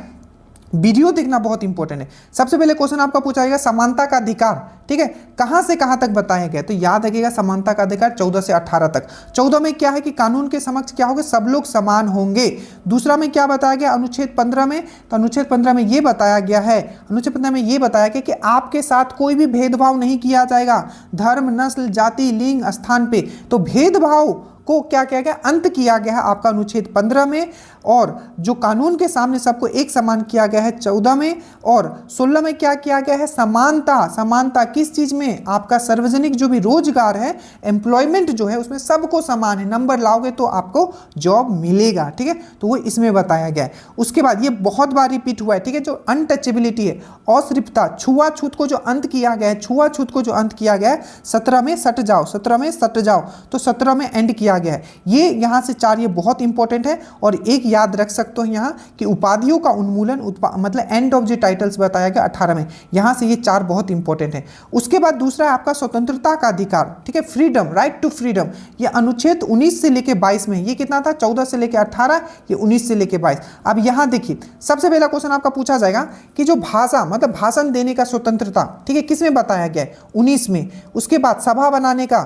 वीडियो देखना बहुत इंपॉर्टेंट है। सबसे पहले क्वेश्चन आपका पूछा जाएगा समानता का अधिकार, ठीक है, कहां से कहां तक बताया गया, तो याद रखिएगा समानता का अधिकार 14 से 18 तक। 14 में क्या है कि कानून के समक्ष क्या होगा, सब लोग समान होंगे। दूसरा में क्या बताया गया, अनुच्छेद 15 में, तो अनुच्छेद 15 में ये बताया गया है, अनुच्छेद 15 में ये बताया गया कि आपके साथ कोई भी भेदभाव नहीं किया जाएगा, धर्म, नस्ल, जाति, लिंग, स्थान पे। तो भेदभाव को क्या किया गया, अंत किया गया है आपका अनुच्छेद 15 में। और जो कानून के सामने सबको एक समान किया गया है 14 में। और 16 में क्या किया गया है, समानता। समानता किस चीज में, आपका सार्वजनिक जो भी रोजगार है, एम्प्लॉयमेंट जो है, उसमें सबको समान है, नंबर लाओगे तो आपको जॉब मिलेगा, ठीक है, तो वो इसमें बताया गया है। उसके बाद ये बहुत बार रिपीट हुआ है, ठीक है, जो अनटचेबिलिटी है, अश्रिपता, छुआछूत को जो अंत किया गया है, छुआछूत को जो अंत किया गया है 17 में सट जाओ, 17 में सट जाओ, तो 17 में एंड किया गया है। ये यहां से 4 ये बहुत इंपॉर्टेंट है। और एक याद रख सकते हो यहां कि उपाधियों का उन्मूलन, मतलब एंड ऑफ द टाइटल्स बताया गया 18 में। यहां से ये 4 बहुत इंपॉर्टेंट है। उसके बाद दूसरा है आपका स्वतंत्रता का अधिकार, ठीक है, फ्रीडम, राइट टू फ्रीडम। ये अनुच्छेद 19 से लेके 22 में, ये कितना था, 14 से लेके 18, ये 19 से लेके 22। अब यहां देखिए सबसे पहला क्वेश्चन आपका पूछा जाएगा कि जो भाषा, मतलब भाषण देने का स्वतंत्रता, ठीक है, किसमें बताया गया है, 19 में। उसके बाद सभा बनाने का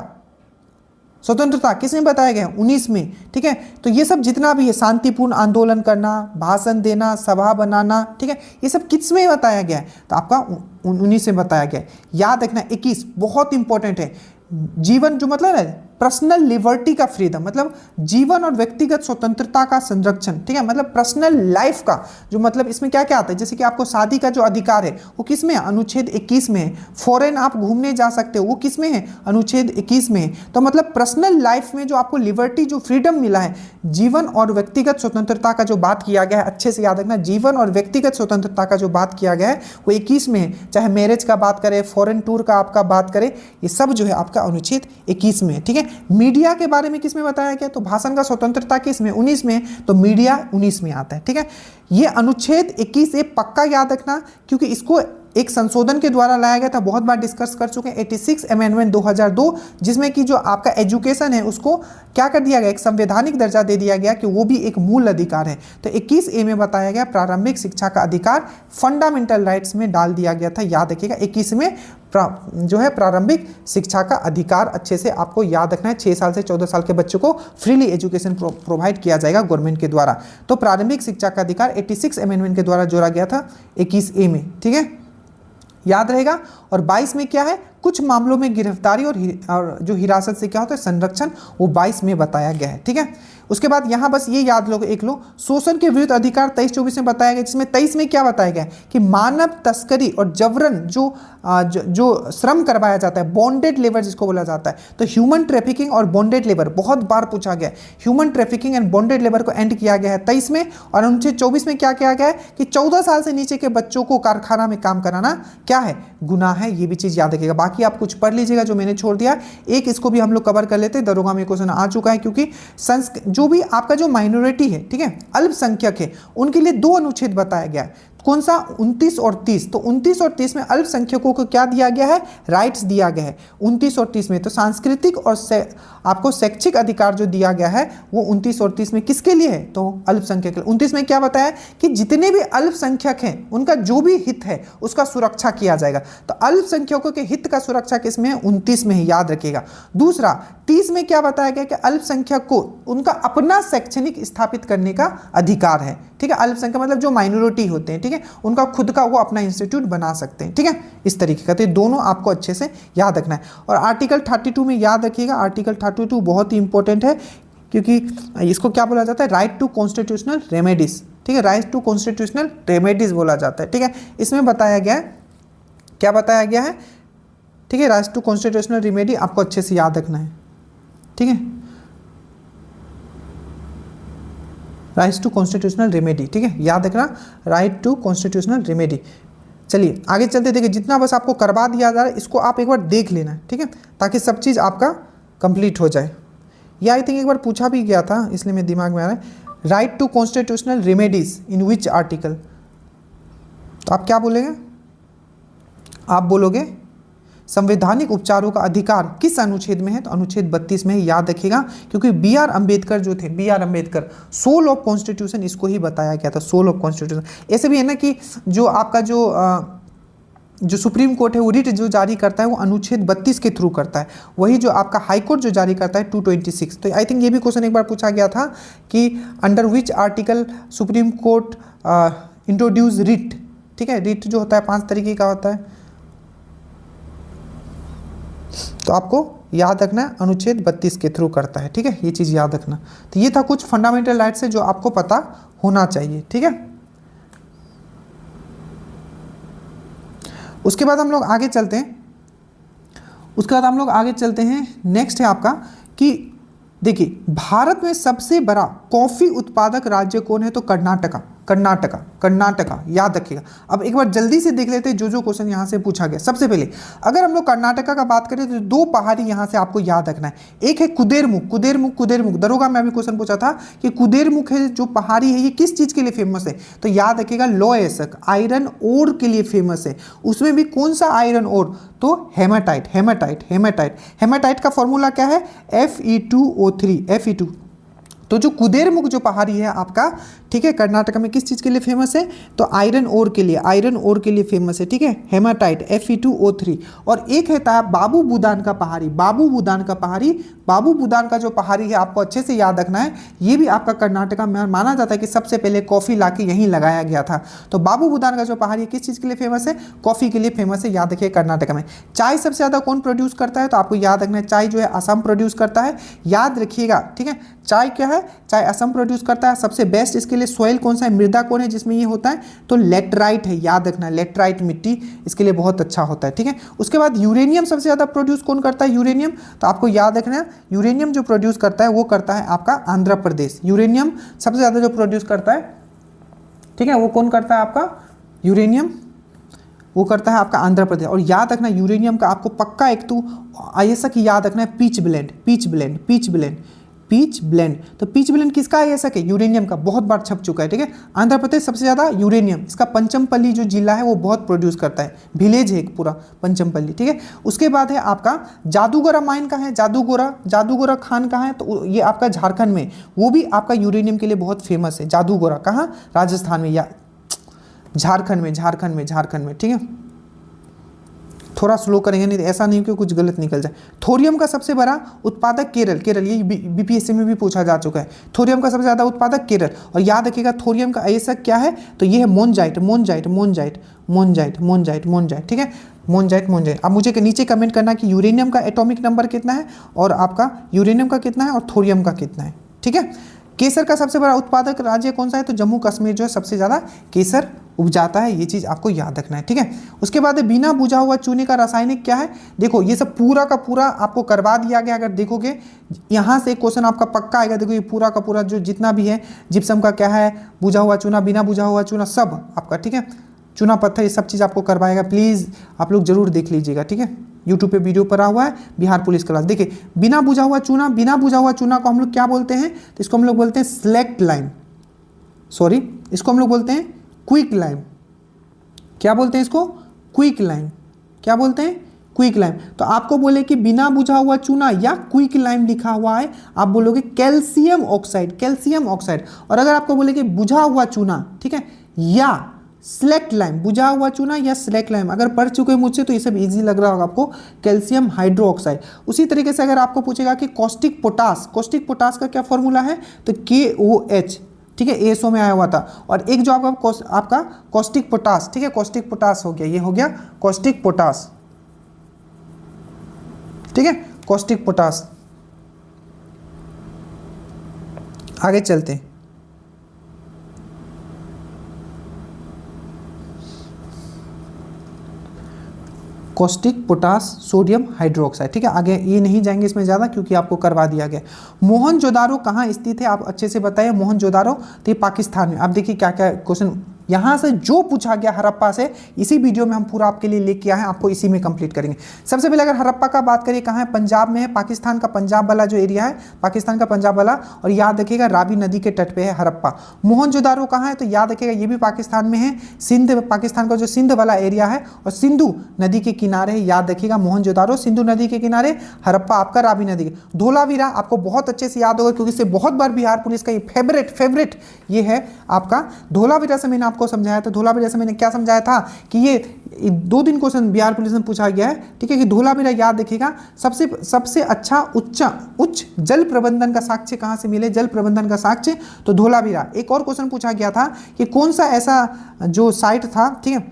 स्वतंत्रता किसमें बताया गया है, 19 में, ठीक है। तो ये सब जितना भी है, शांतिपूर्ण आंदोलन करना, भाषण देना, सभा बनाना, ठीक है, ये सब किस में बताया गया है, तो आपका 19 में बताया गया है। याद रखना 21 बहुत इंपॉर्टेंट है, जीवन जो मतलब है पर्सनल लिबर्टी का फ्रीडम, मतलब जीवन और व्यक्तिगत स्वतंत्रता का संरक्षण, ठीक है, मतलब पर्सनल लाइफ का जो, मतलब इसमें क्या क्या आता है, जैसे कि आपको शादी का जो अधिकार है वो किस में है, अनुच्छेद 21 में है। फॉरेन आप घूमने जा सकते हो, वो किस में है, अनुच्छेद 21 में है। तो मतलब पर्सनल लाइफ में जो आपको लिबर्टी, जो फ्रीडम मिला है, जीवन और व्यक्तिगत स्वतंत्रता का जो बात किया गया है, अच्छे से याद रखना, जीवन और व्यक्तिगत स्वतंत्रता का जो बात किया गया है वो 21 में है। चाहे मैरिज का बात करें, फॉरेन टूर का आपका बात करें, ये सब जो है आपका अनुच्छेद 21 में है, ठीक है। मीडिया के बारे में किसमें बताया गया, तो भाषण का स्वतंत्रता किसमें, 19 में, तो मीडिया 19 में आता है, ठीक है। ये अनुच्छेद 21 ये पक्का याद रखना, क्योंकि इसको एक संशोधन के द्वारा लाया गया था, बहुत बार डिस्कस कर चुके हैं, 86 अमेंडमेंट 2002, जिसमें कि जो आपका एजुकेशन है उसको क्या कर दिया गया, एक संवैधानिक दर्जा दे दिया गया कि वो भी एक मूल अधिकार है। तो 21A में बताया गया प्रारंभिक शिक्षा का अधिकार फंडामेंटल राइट्स में डाल दिया गया था, याद रखिएगा 21 में जो है प्रारंभिक शिक्षा का अधिकार अच्छे से आपको याद रखना है। 6 साल से 14 साल के बच्चों को फ्रीली एजुकेशन प्रोवाइड किया जाएगा गवर्नमेंट के द्वारा। तो प्रारंभिक शिक्षा का अधिकार 86 अमेंडमेंट के द्वारा जोड़ा गया था 21A में, ठीक है, याद रहेगा। और 22 में क्या है, कुछ मामलों में गिरफ्तारी और जो हिरासत से क्या होता है संरक्षण, वो 22 में बताया गया है, ठीक है। उसके बाद यहाँ बस ये याद लो, एक लो, शोषण के विरुद्ध अधिकार 23-24 में बताया गया, जिसमें 23 में क्या बताया गया कि मानव तस्करी और जबरन जो श्रम करवाया जाता है, बॉन्डेड लेबर जिसको बोला जाता है, तो ह्यूमन ट्रैफिकिंग और बॉन्डेड लेबर बहुत बार पूछा गया है। Human trafficking and bonded labour को एंड किया गया है 23 में। और अनुच्छेद 24 में क्या किया गया है कि 14 साल से नीचे के बच्चों को कारखाना में काम कराना क्या है, गुनाह है। ये भी चीज़ याद रखिएगा। बाकी आप कुछ पढ़ लीजिएगा जो मैंने छोड़ दिया, एक इसको भी हम लोग कवर कर लेते हैं, दरोगा में क्वेश्चन आ चुका है, क्योंकि जो भी आपका जो माइनॉरिटी है, ठीक है, अल्पसंख्यक है, उनके लिए 2 अनुच्छेद बताया गया है। कौन सा, 29 और 30। तो 29 और 30 में अल्पसंख्यकों को क्या दिया गया है, राइट्स दिया गया है 29 और 30 में। तो सांस्कृतिक और आपको शैक्षिक अधिकार जो दिया गया है वो 29 और 30 में किसके लिए है, तो अल्पसंख्यक। 29 में क्या बताया कि जितने भी अल्पसंख्यक हैं उनका जो भी हित है उसका सुरक्षा किया जाएगा। तो अल्पसंख्यकों के हित का सुरक्षा किसमें है, 29 में ही, याद रखिएगा। दूसरा 30 में क्या बताया गया कि अल्पसंख्यक को उनका अपना शैक्षणिक स्थापित करने का अधिकार है, ठीक है। अल्पसंख्यक मतलब जो माइनॉरिटी होते हैं, ठीक है, उनका खुद का वो अपना इंस्टीट्यूट बना सकते हैं, ठीक है, इस तरीके का। तो दोनों आपको अच्छे से याद रखना है। और आर्टिकल 32 में याद रखिएगा, आर्टिकल 32 बहुत ही इंपॉर्टेंट है, क्योंकि इसको क्या बोला जाता है, राइट टू कॉन्स्टिट्यूशनल रेमेडीज, ठीक है, राइट टू कॉन्स्टिट्यूशनल रेमेडीज बोला जाता है, ठीक है। इसमें बताया गया है, क्या बताया गया है, ठीक है, राइट टू कॉन्स्टिट्यूशनल रेमेडी आपको अच्छे से याद रखना है, ठीक है, राइट टू कॉन्स्टिट्यूशनल रेमेडी, ठीक है, याद रखना, राइट टू कॉन्स्टिट्यूशनल रेमेडी। चलिए आगे चलते, देखिए जितना बस आपको करवा दिया जा रहा है इसको आप एक बार देख लेना, ठीक है, ताकि सब चीज़ आपका कंप्लीट हो जाए। या आई थिंक एक बार पूछा भी गया था, इसलिए मेरे दिमाग में आ रहा है, right to constitutional remedies in which article. तो आप क्या बोलेंगे, आप बोलोगे संवैधानिक उपचारों का अधिकार किस अनुच्छेद में है? तो अनुच्छेद 32 में है, याद रखिएगा, क्योंकि बी आर अम्बेडकर जो थे, B R Ambedkar, soul of constitution इसको ही बताया गया था, सोल ऑफ कॉन्स्टिट्यूशन। ऐसे भी है ना कि जो आपका जो सुप्रीम कोर्ट है वो रिट जो जारी करता है वो अनुच्छेद 32 के थ्रू करता है, वही जो आपका हाई कोर्ट जो जारी करता है 226। तो आई थिंक ये भी क्वेश्चन एक बार पूछा गया था कि under which article supreme court introduce writ. ठीक है, रिट जो होता है 5 तरीके का होता है, तो आपको याद रखना है अनुच्छेद 32 के थ्रू करता है। ठीक है, ये चीज़ याद रखना। तो ये था कुछ फंडामेंटल राइट्स है जो आपको पता होना चाहिए। ठीक है, उसके बाद हम लोग आगे चलते हैं। नेक्स्ट है आपका कि देखिए भारत में सबसे बड़ा कॉफी उत्पादक राज्य कौन है? तो कर्नाटका, याद रखिएगा। अब एक बार जल्दी से देख लेते हैं जो क्वेश्चन यहाँ से पूछा गया। सबसे पहले अगर हम लोग कर्नाटका का बात करें तो 2 पहाड़ी यहाँ से आपको याद रखना है। एक है कुदेरमुख। दरोगा में अभी क्वेश्चन पूछा था कि कुदेरमुख है जो पहाड़ी है ये किस चीज के लिए फेमस है? तो याद रखिएगा लौह अयस्क, आयरन ओर के लिए फेमस है। उसमें भी कौन सा आयरन ओर? तो हेमाटाइट का फॉर्मूला क्या है? Fe2O3। तो जो कुदेरमुख जो पहाड़ी है आपका, ठीक है, कर्नाटक में किस चीज़ के लिए फेमस है? तो आयरन ओर के लिए फेमस है। ठीक है, हेमाटाइट Fe2O3। और एक है बाबू बुदान का जो पहाड़ी है आपको अच्छे से याद रखना है। ये भी आपका कर्नाटका में माना जाता है कि सबसे पहले कॉफ़ी लाके यहीं लगाया गया था। तो बाबू बुदान का जो पहाड़ी है किस चीज़ के लिए फेमस है? कॉफ़ी के लिए फेमस है, याद रखिए कर्नाटक में। चाय सबसे ज़्यादा कौन प्रोड्यूस करता है? तो आपको याद रखना है चाय जो है असम प्रोड्यूस करता है, याद रखिएगा। ठीक है, चाय क्या है? चाय असम प्रोड्यूस करता है। सबसे बेस्ट इसके लिए सॉइल कौन सा है, मृदा कौन है जिसमें ये होता है? तो लेटराइट है, याद रखना, लेटराइट मिट्टी इसके लिए बहुत अच्छा होता है। ठीक है, उसके बाद यूरेनियम सबसे ज़्यादा प्रोड्यूस कौन करता है? यूरेनियम, तो आपको याद रखना है यूरेनियम जो प्रोड्यूस करता है वो करता है आपका आंध्र प्रदेश। यूरेनियम सबसे ज़्यादा जो प्रोड्यूस करता है, ठीक है, वो कौन करता है आपका? यूरेनियम वो करता है आपका आंध्र प्रदेश। और याद रखना यूरेनियम का आपको पक्का एक तो ऐसा कि याद रखना है पीच ब्लेंड। तो पीच ब्लेंड किसका है? ऐसा कि यूरेनियम का, बहुत बार छप चुका है। ठीक है, आंध्र प्रदेश सबसे ज़्यादा यूरेनियम, इसका पंचमपल्ली जो जिला है वो बहुत प्रोड्यूस करता है, विलेज है एक पूरा पंचमपल्ली। ठीक है, उसके बाद है आपका जादूगोरा माइन का है, जादूगोरा खान का है, तो ये आपका झारखंड में, वो भी आपका यूरेनियम के लिए बहुत फेमस है। जादूगोरा कहाँ? राजस्थान में या झारखंड में। ठीक है, थोड़ा स्लो करेंगे नहीं, ऐसा नहीं कि कुछ गलत निकल जाए। थोरियम का सबसे बड़ा उत्पादक केरल, ये बीपीएससी में भी पूछा जा चुका है। थोरियम का सबसे ज़्यादा उत्पादक केरल। और याद रखिएगा थोरियम का अयस्क क्या है? तो ये है मोनजाइट। ठीक है, मोनजाइट। अब मुझे नीचे कमेंट करना कि यूरेनियम का एटॉमिक नंबर कितना है और आपका यूरेनियम का कितना है और थोरियम का कितना है। ठीक है, केसर का सबसे बड़ा उत्पादक राज्य कौन सा है? तो जम्मू कश्मीर जो है सबसे ज़्यादा केसर उपजाता है, ये चीज़ आपको याद रखना है। ठीक है, उसके बाद बिना बुझा हुआ चूने का रासायनिक क्या है? देखो ये सब पूरा का पूरा आपको करवा दिया गया। अगर देखोगे यहाँ से क्वेश्चन आपका पक्का आएगा। देखो ये पूरा का पूरा जो जितना भी है, जिप्सम का क्या है, बुझा हुआ चूना, बिना बुझा हुआ चूना, सब आपका। ठीक है, चूना पत्थर, ये सब चीज़ आपको करवाएगा। प्लीज़ आप लोग जरूर देख लीजिएगा। ठीक है, यूट्यूब पे वीडियो पड़ा हुआ है, बिहार पुलिस क्लास। देखिए बिना बुझा हुआ चूना को हम लोग क्या बोलते हैं? तो इसको हम लोग बोलते हैं स्लेक्ट लाइम, इसको हम लोग बोलते हैं क्विक लाइम। क्या बोलते हैं इसको? Quick lime. क्या बोलते हैं? Quick lime. तो आपको बोले कि बिना बुझा हुआ चूना या क्विक लाइम लिखा हुआ है, आप बोलोगे कैल्शियम ऑक्साइड। और अगर आपको बोले कि बुझा हुआ चूना, ठीक है, या स्लेक्ट लाइम, बुझा हुआ चूना या स्लेक्ट लाइम, अगर पढ़ चुके मुझसे तो ये सब इजी लग रहा होगा आपको, कैल्शियम हाइड्रोक्साइड। उसी तरीके से अगर आपको पूछेगा कि कॉस्टिक पोटास का क्या फॉर्मूला है? तो KOH। ठीक है, ASO में आया हुआ था। और एक जो आपका कॉस्टिक पोटास, ठीक है, कॉस्टिक पोटास हो गया, ये हो गया कॉस्टिक पोटास। ठीक है, कॉस्टिक पोटास। आगे चलते हैं। Caustic potash sodium hydroxide. ठीक है, आगे ये नहीं जाएंगे इसमें ज़्यादा क्योंकि आपको करवा दिया गया। मोहनजोदारो कहाँ स्थित है? आप अच्छे से बताइए। मोहनजोदारो तो ये पाकिस्तान में। आप देखिए क्या क्या क्वेश्चन यहाँ से जो पूछा गया हड़प्पा से, इसी वीडियो में हम पूरा आपके लिए लेके आए हैं, आपको इसी में कंप्लीट करेंगे। सबसे पहले अगर हड़प्पा का बात करिए, कहाँ है? पंजाब में है, पाकिस्तान का पंजाब वाला जो एरिया है, पाकिस्तान का पंजाब वाला। और याद रखिएगा रावी नदी के तट पे है हड़प्पा। मोहनजोदारो कहाँ है? तो याद रखिएगा ये भी पाकिस्तान में है, सिंध, पाकिस्तान का जो सिंध वाला एरिया है और सिंधु नदी के किनारे है। याद रखिएगा मोहनजोदारो सिंधु नदी के किनारे, हड़प्पा आपका रावी नदी के। धोलावीरा आपको बहुत अच्छे से याद होगा क्योंकि इससे बहुत बार बिहार पुलिस का ये फेवरेट ये है आपका। धोलावीरा से मैंने आपको समझाया था, धोलावीरा से मैंने क्या समझाया था कि ये 2 दिन क्वेश्चन बिहार पुलिस में पूछा गया है, ठीक है, कि धोलावीरा याद रखिएगा सबसे अच्छा उच्च जल प्रबंधन का साक्ष्य कहाँ से मिले? जल प्रबंधन का साक्ष्य तो धोलावीरा। एक और क्वेश्चन पूछा गया था कि कौन सा ऐसा जो साइट था, ठीक है,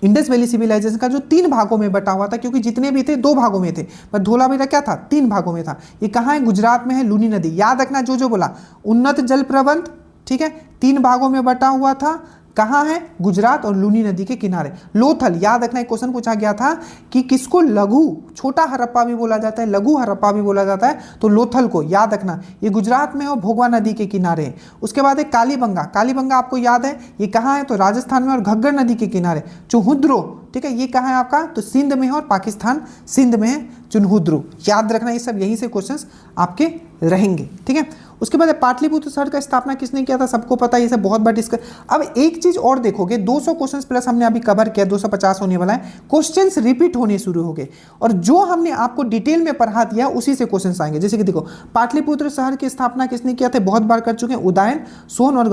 इंडस वैली सिविलाइजेशन का जो 3 भागों में बटा हुआ था, क्योंकि जितने भी थे 2 भागों में थे, पर धोलावीरा क्या था? 3 भागों में था। ये कहाँ है? गुजरात में है, लूनी नदी। याद रखना जो बोला, उन्नत जल प्रबंध, ठीक है, 3 भागों में बटा हुआ था, कहाँ है? गुजरात और लूनी नदी के किनारे। लोथल, याद रखना एक क्वेश्चन पूछा गया था कि किसको लघु छोटा हड़प्पा भी बोला जाता है, लघु हड़प्पा भी बोला जाता है, तो लोथल को याद रखना, ये गुजरात में और भोगवा नदी के किनारे है। उसके बाद है कालीबंगा, कालीबंगा आपको याद है ये कहाँ है? तो राजस्थान में और घग्गर नदी के किनारे। चुहुद्रो, ठीक है, ये कहाँ है आपका? तो सिंध में है और पाकिस्तान सिंध में है चुनहुद्रू। याद रखना ये सब यहीं से क्वेश्चंस आपके रहेंगे, ठीक है। उसके बाद पाटलिपुत्र शहर का स्थापना किसने किया था? सबको पता है, ये सब बहुत बार डिस्कस। अब एक चीज और देखोगे, 200 क्वेश्चंस प्लस हमने अभी कवर किया, 250 होने वाला है, क्वेश्चंस रिपीट होने शुरू हो गए और जो हमने आपको डिटेल में पढ़ा दिया उसी से क्वेश्चंस आएंगे। जैसे कि देखो, पाटलिपुत्र शहर की स्थापना किसने किया था? बहुत बार कर चुके हैं, उदयन, सोन और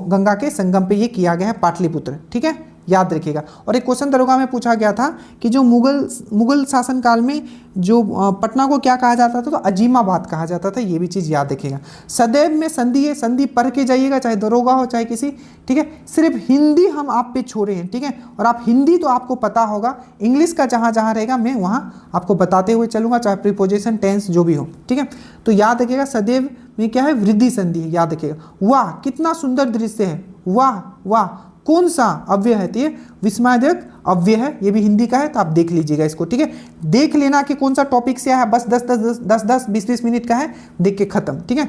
गंगा के संगम पे ये किया गया है पाटलिपुत्र, ठीक है, याद रखिएगा। और एक क्वेश्चन दरोगा में पूछा गया था कि जो मुगल शासनकाल में जो पटना को क्या कहा जाता था? तो अजीमाबाद कहा जाता था, ये भी चीज़ याद रखिएगा। सदैव में संधि है, संधि पढ़ के जाइएगा, चाहे दरोगा हो चाहे किसी, ठीक है। सिर्फ हिंदी हम आप पे छोड़े हैं, ठीक है, और आप हिंदी तो आपको पता होगा, इंग्लिश का जहाँ जहाँ रहेगा मैं वहाँ आपको बताते हुए चलूँगा, चाहे प्रीपोजिशन टेंस जो भी हो, ठीक है। तो याद रखिएगा सदैव में क्या है? वृद्धि संधि है, याद रखिएगा। वाह कितना सुंदर दृश्य है, वाह वाह कौन सा अव्यय है? तो ये विस्मयदायक अव्यय है, ये भी हिंदी का है, तो आप देख लीजिएगा इसको, ठीक है। देख लेना कि कौन सा टॉपिक से आया, बस 10 20 मिनट का है, देख के खत्म, ठीक है।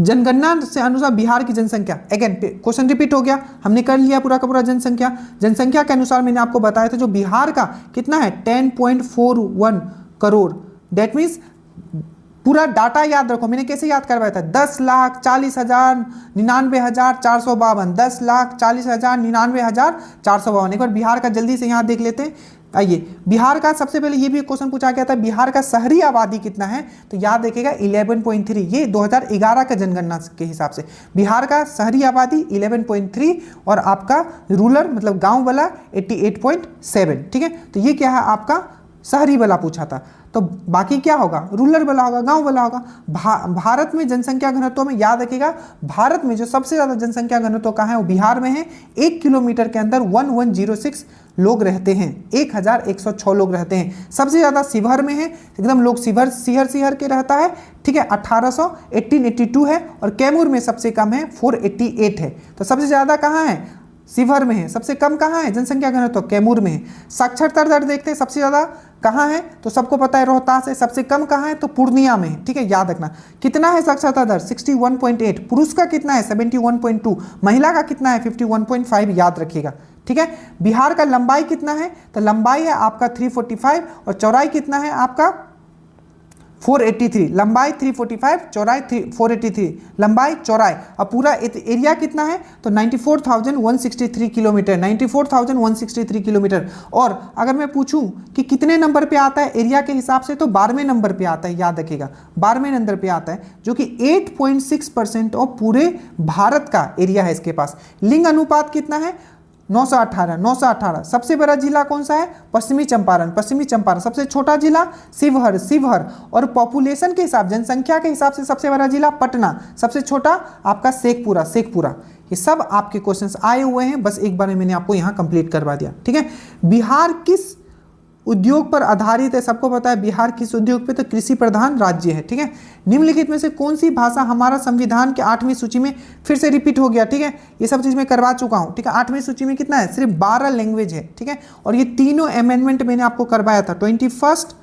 जनगणना से अनुसार बिहार की जनसंख्या, अगेन क्वेश्चन रिपीट हो गया, हमने कर लिया पूरा का पूरा जनसंख्या के अनुसार मैंने आपको बताया था जो बिहार का कितना है 10.41 करोड़। दैट मीन्स पूरा डाटा याद रखो, मैंने कैसे याद करवाया था? 10,40,99,452, 10,40,99,452। एक बार बिहार का जल्दी से यहाँ देख लेते हैं। आइए, बिहार का सबसे पहले ये भी क्वेश्चन पूछा गया था, बिहार का शहरी आबादी कितना है? तो याद रखिएगा 11.3, ये 2011 का जनगणना के हिसाब से बिहार का शहरी आबादी 11.3 और आपका रूरल मतलब गांव वाला 88.7, ठीक है। तो ये क्या है आपका शहरी वाला पूछा था, तो बाकी क्या होगा? रूरल वाला होगा, गांव वाला होगा। भारत में जनसंख्या घनत्व में याद रखिएगा, भारत में जो सबसे ज्यादा जनसंख्या घनत्व कहाँ है? वो बिहार में है। 1 किलोमीटर के अंदर 1106 लोग रहते हैं, 1106 लोग रहते हैं। सबसे ज्यादा शिवहर में है, एकदम लोग शिवहर के रहता है, ठीक है, 1882 है। और कैमूर में सबसे कम है, 488 है। तो सबसे ज्यादा कहाँ है? शिवहर में है। सबसे कम कहाँ है जनसंख्या घनत्व? कैमूर में है। साक्षरता दर देखते हैं, सबसे ज्यादा कहाँ है? तो सबको पता है रोहतास है। सबसे कम कहाँ है? तो पूर्णिया में है, ठीक है, याद रखना। कितना है साक्षरता दर? 61.8। पुरुष का कितना है? 71.2। महिला का कितना है? 51.5, याद रखिएगा, ठीक है। बिहार का लंबाई कितना है? तो लंबाई है आपका 345 और चौड़ाई कितना है आपका 483। लंबाई 345, चौड़ाई 483, लंबाई चौड़ाई। अब पूरा एरिया कितना है? तो 94,163 किलोमीटर, 94,163 किलोमीटर। और अगर मैं पूछूं कि कितने नंबर पे आता है एरिया के हिसाब से, तो 12वें नंबर पे आता है, याद रखिएगा, 12वें नंबर पे आता है, जो कि 8.6% ऑफ पूरे भारत का एरिया है इसके पास। लिंग अनुपात कितना है? 918। सबसे बड़ा जिला कौन सा है? पश्चिमी चंपारण। सबसे छोटा जिला शिवहर। और पॉपुलेशन के हिसाब, जनसंख्या के हिसाब से सबसे बड़ा जिला पटना, सबसे छोटा आपका शेखपुरा। ये सब आपके क्वेश्चंस आए हुए हैं, बस एक बार में मैंने आपको यहाँ कंप्लीट करवा दिया, ठीक है। बिहार किस उद्योग पर आधारित है? सबको पता है बिहार किस उद्योग पे? तो कृषि प्रधान राज्य है, ठीक है। निम्नलिखित में से कौन सी भाषा हमारा संविधान के 8वीं सूची में फिर से रिपीट हो गया, ठीक है। ये सब चीज मैं करवा चुका हूं, ठीक है। 8वीं सूची में कितना है? सिर्फ 12 लैंग्वेज है, ठीक है। और ये तीनों अमेंडमेंट मैंने आपको करवाया था, 21st,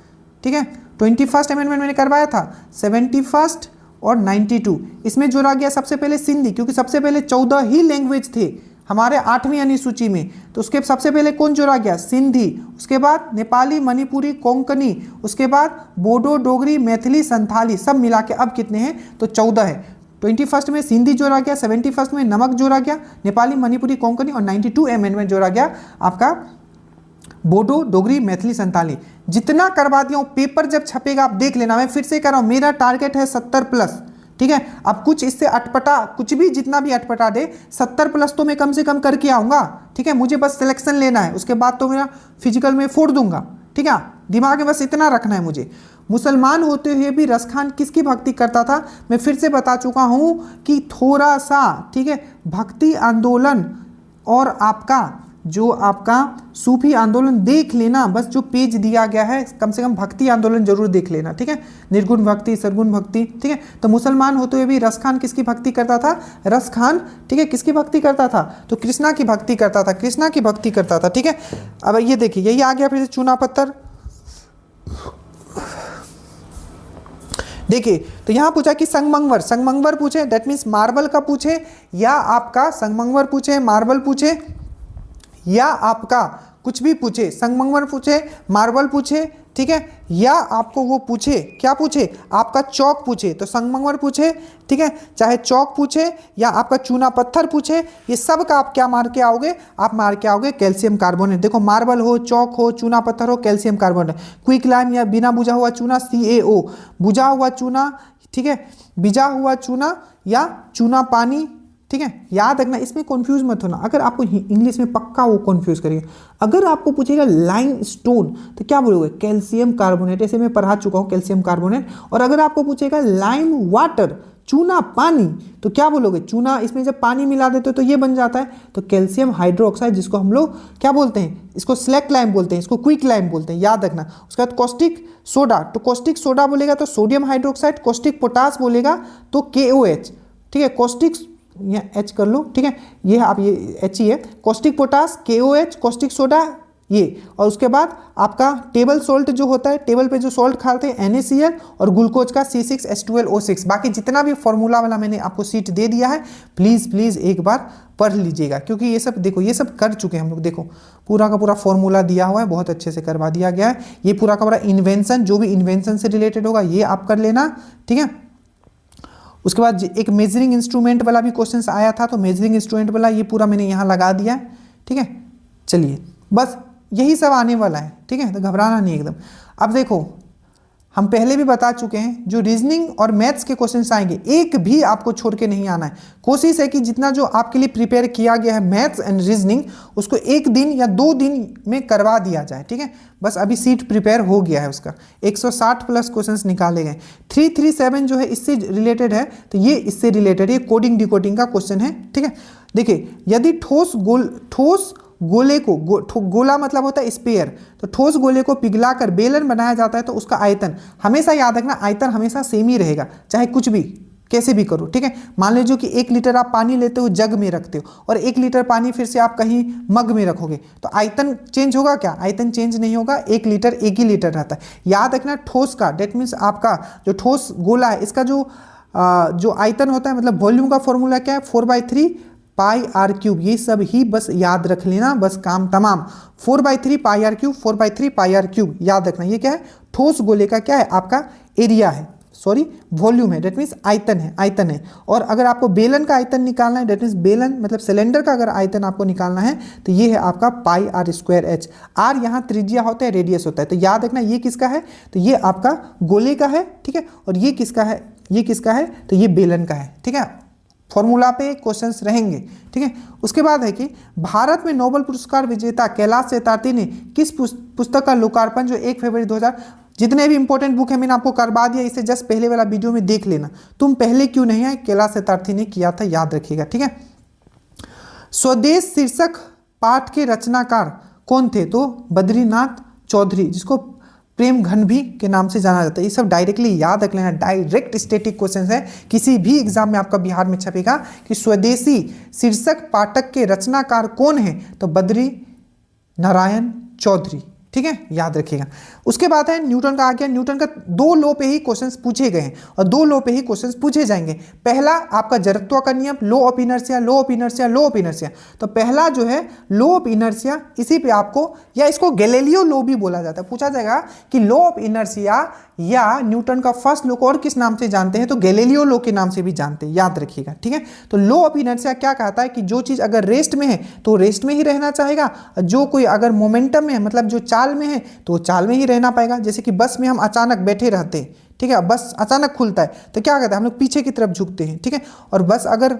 ठीक है, 21st अमेंडमेंट मैंने करवाया था, 71st और 92। इसमें जोड़ा गया सबसे पहले सिंधी, क्योंकि सबसे पहले 14 ही लैंग्वेज थे हमारे 8वीं अनुसूची में, तो उसके सबसे पहले कौन जोड़ा गया? सिंधी। उसके बाद नेपाली, मणिपुरी, कोंकणी, उसके बाद बोडो, डोगरी, मैथिली, संथाली, सब मिला के अब कितने हैं? तो 14 है। 21 में सिंधी जोड़ा गया, 71 में नमक जोड़ा गया, नेपाली, मणिपुरी, कोंकणी, और 92 अमेंडमेंट जोड़ा गया आपका बोडो, डोगरी, मैथिली, संथाली। जितना करवा दिया हूं, पेपर जब छपेगा आप देख लेना। मैं फिर से कह रहा हूं, मेरा टारगेट है 70 प्लस, ठीक है। अब कुछ इससे अटपटा, कुछ भी जितना भी अटपटा दे, 70 प्लस तो मैं कम से कम करके आऊंगा, ठीक है। मुझे बस सिलेक्शन लेना है, उसके बाद तो मेरा फिजिकल में फोड़ दूंगा, ठीक है। दिमाग में बस इतना रखना है मुझे। मुसलमान होते हुए भी रस खान किसकी भक्ति करता था? मैं फिर से बता चुका हूं कि थोड़ा सा, ठीक है, भक्ति आंदोलन और आपका जो आपका सूफी आंदोलन देख लेना, बस जो पेज दिया गया है, कम से कम भक्ति आंदोलन जरूर देख लेना, ठीक है। निर्गुण भक्ति, सरगुण भक्ति, ठीक है। तो मुसलमान होते हुए भी रस खान किसकी भक्ति करता था? रस खान, ठीक है, किसकी भक्ति करता था? तो कृष्णा की भक्ति करता था, कृष्णा की भक्ति करता था, ठीक है। अब ये देखिए, यही आ गया फिर से चूना पत्थर। देखिए, तो यहां पूछा कि संगमरमर, संगमरमर पूछे, दैट मीन्स मार्बल का पूछे, या आपका संगमरमर पूछे, मार्बल पूछे, या आपका कुछ भी पूछे, संगमरमर पूछे, मार्बल पूछे, ठीक है, या आपको वो पूछे, क्या पूछे? आपका चौक पूछे, तो संगमरमर पूछे, ठीक है, चाहे चौक पूछे या आपका चूना पत्थर पूछे, ये सब का आप क्या मार के आओगे? आप मार के आओगे कैल्शियम कार्बोनेट। देखो, मार्बल हो, चौक हो, चूना पत्थर हो, कैल्शियम कार्बोनेट। क्विक लाइम या बिना बुझा हुआ चूना, CaO। बुझा हुआ चूना, ठीक है, भिजा हुआ चूना या चूना पानी, ठीक है। याद रखना, इसमें कंफ्यूज मत होना। अगर आपको इंग्लिश में पक्का वो कंफ्यूज करेगा। अगर आपको पूछेगा लाइम स्टोन, तो क्या बोलोगे? Calcium carbonate. ऐसे मैं पढ़ा चुका हूँ कैल्शियम कार्बोनेट। और अगर आपको पूछेगा लाइम वाटर, चूना पानी, तो क्या बोलोगे? चूना, इसमें जब पानी मिला देते हो तो ये बन जाता है, तो कैल्शियम हाइड्रोक्साइड, जिसको हम लोग क्या बोलते हैं? इसको स्लैक लाइम बोलते हैं, इसको क्विक लाइम बोलते हैं, याद रखना। उसके बाद कॉस्टिक सोडा, तो कॉस्टिक सोडा बोलेगा तो सोडियम हाइड्रोक्साइड, कॉस्टिक पोटास बोलेगा तो KOH, ठीक है। कॉस्टिक, यहाँ H कर लो, ठीक है, ये आप ये H ही है। Caustic potash, KOH, caustic soda, ये। और उसके बाद आपका टेबल सॉल्ट जो होता है, टेबल पे जो सॉल्ट खाते हैं, NaCl, और ग्लूकोज का C6H12O6। बाकी जितना भी फॉर्मूला वाला मैंने आपको सीट दे दिया है, प्लीज़ प्लीज़ एक बार पढ़ लीजिएगा, क्योंकि ये सब देखो, ये सब कर चुके हैं हम लोग। देखो, पूरा का पूरा फॉर्मूला दिया हुआ है, बहुत अच्छे से करवा दिया गया है। ये पूरा का पूरा इन्वेंशन, जो भी इन्वेंशन से रिलेटेड होगा ये आप कर लेना, ठीक है। उसके बाद एक मेजरिंग इंस्ट्रूमेंट वाला भी क्वेश्चन आया था, तो मेजरिंग इंस्ट्रूमेंट वाला ये पूरा मैंने यहाँ लगा दिया है, ठीक है। चलिए, बस यही सब आने वाला है, ठीक है, तो घबराना नहीं एकदम। अब देखो, हम पहले भी बता चुके हैं, जो रीजनिंग और मैथ्स के क्वेश्चंस आएंगे, एक भी आपको छोड़ के नहीं आना है। कोशिश है कि जितना जो आपके लिए प्रिपेयर किया गया है मैथ्स एंड रीजनिंग, उसको 1 दिन या 2 दिन में करवा दिया जाए, ठीक है। बस अभी सीट प्रिपेयर हो गया है, उसका 160 प्लस क्वेश्चंस निकाले गए। 337 जो है इससे रिलेटेड है, तो ये इससे रिलेटेड, ये कोडिंग डिकोडिंग का क्वेश्चन है, ठीक है। देखिए, यदि ठोस गोले को गोला मतलब होता है स्पेयर, तो ठोस गोले को पिघलाकर बेलन बनाया जाता है, तो उसका आयतन हमेशा याद रखना, आयतन हमेशा सेम ही रहेगा, चाहे कुछ भी कैसे भी करो, ठीक है। मान लीजिए कि 1 लीटर आप पानी लेते हो, जग में रखते हो, और 1 लीटर पानी फिर से आप कहीं मग में रखोगे, तो आयतन चेंज होगा क्या? आयतन चेंज नहीं होगा। 1 लीटर 1 ही लीटर रहता है। याद रखना, ठोस का, डेट मीन्स आपका जो ठोस गोला है, इसका जो आयतन होता है, मतलब वॉल्यूम का फॉर्मूला क्या है? 4/3 पाई आर क्यूब। ये सब ही बस याद रख लेना, बस काम तमाम। 4/3 pi R cube, 4/3 pi R cube याद रखना। ये क्या है? ठोस गोले का क्या है? आपका एरिया है, सॉरी वॉल्यूम है, डेट मीन्स आयतन है, आयतन है। और अगर आपको बेलन का आयतन निकालना है, डेट मीन्स बेलन मतलब सिलेंडर का अगर आयतन आपको निकालना है, तो ये है आपका पाई आर स्क्वायर एच। आर यहाँ त्रिज्या होता है, रेडियस होता है, तो याद रखना ये किसका है? तो ये आपका गोले का है, ठीक है। और ये किसका है? ये किसका है? तो ये बेलन का है, ठीक है। फॉर्मूला पे क्वेश्चंस रहेंगे, ठीक है। उसके बाद है कि भारत में नोबेल पुरस्कार विजेता कैलाश सत्यार्थी ने किस पुस्तक का लोकार्पण, जो 1 फरवरी 2000, जितने भी इंपॉर्टेंट बुक है मैंने आपको करवा दिया, इसे जस्ट पहले वाला वीडियो में देख लेना। तुम पहले क्यों नहीं आए? कैलाश सत्यार्थी ने किया था, याद रखिएगा, ठीक है। स्वदेश शीर्षक पाठ के रचनाकार कौन थे? तो बद्रीनाथ चौधरी, जिसको प्रेम घन भी के नाम से जाना जाता है। ये सब डायरेक्टली याद रख लेना, डायरेक्ट स्टैटिक क्वेश्चन है, किसी भी एग्जाम में आपका बिहार में छपेगा कि स्वदेशी शीर्षक पाठक के रचनाकार कौन है? तो बद्री नारायण चौधरी, ठीक है, याद रखिएगा। उसके बाद है न्यूटन का आ गया। न्यूटन का 2 लॉ पे ही क्वेश्चंस पूछे गए हैं और 2 लॉ पे ही क्वेश्चंस पूछे जाएंगे। पहला आपका जड़त्व का नियम, law of inertia, law of inertia, law of inertia. तो पहला जो है लॉ ऑफ इनर्शिया, इसी पे आपको, या इसको गैलीलियो लॉ भी बोला जाता है। पूछा जाएगा कि लॉ ऑफ इनर्शिया या न्यूटन का फर्स्ट लॉ को और किस नाम से जानते हैं, तो गैलीलियो लॉ के नाम से भी जानते हैं, याद रखिएगा। ठीक है, तो लॉ ऑफ इनर्शिया क्या कहता है कि जो चीज अगर रेस्ट में है तो रेस्ट में ही रहना चाहेगा, जो कोई अगर मोमेंटम में है, मतलब जो चाल में है तो चाल में ही रहना पाएगा। जैसे कि बस में हम अचानक बैठे रहते हैं, ठीक है, बस अचानक खुलता है तो क्या कहता है, हम लोग पीछे की तरफ झुकते हैं। ठीक है, और बस अगर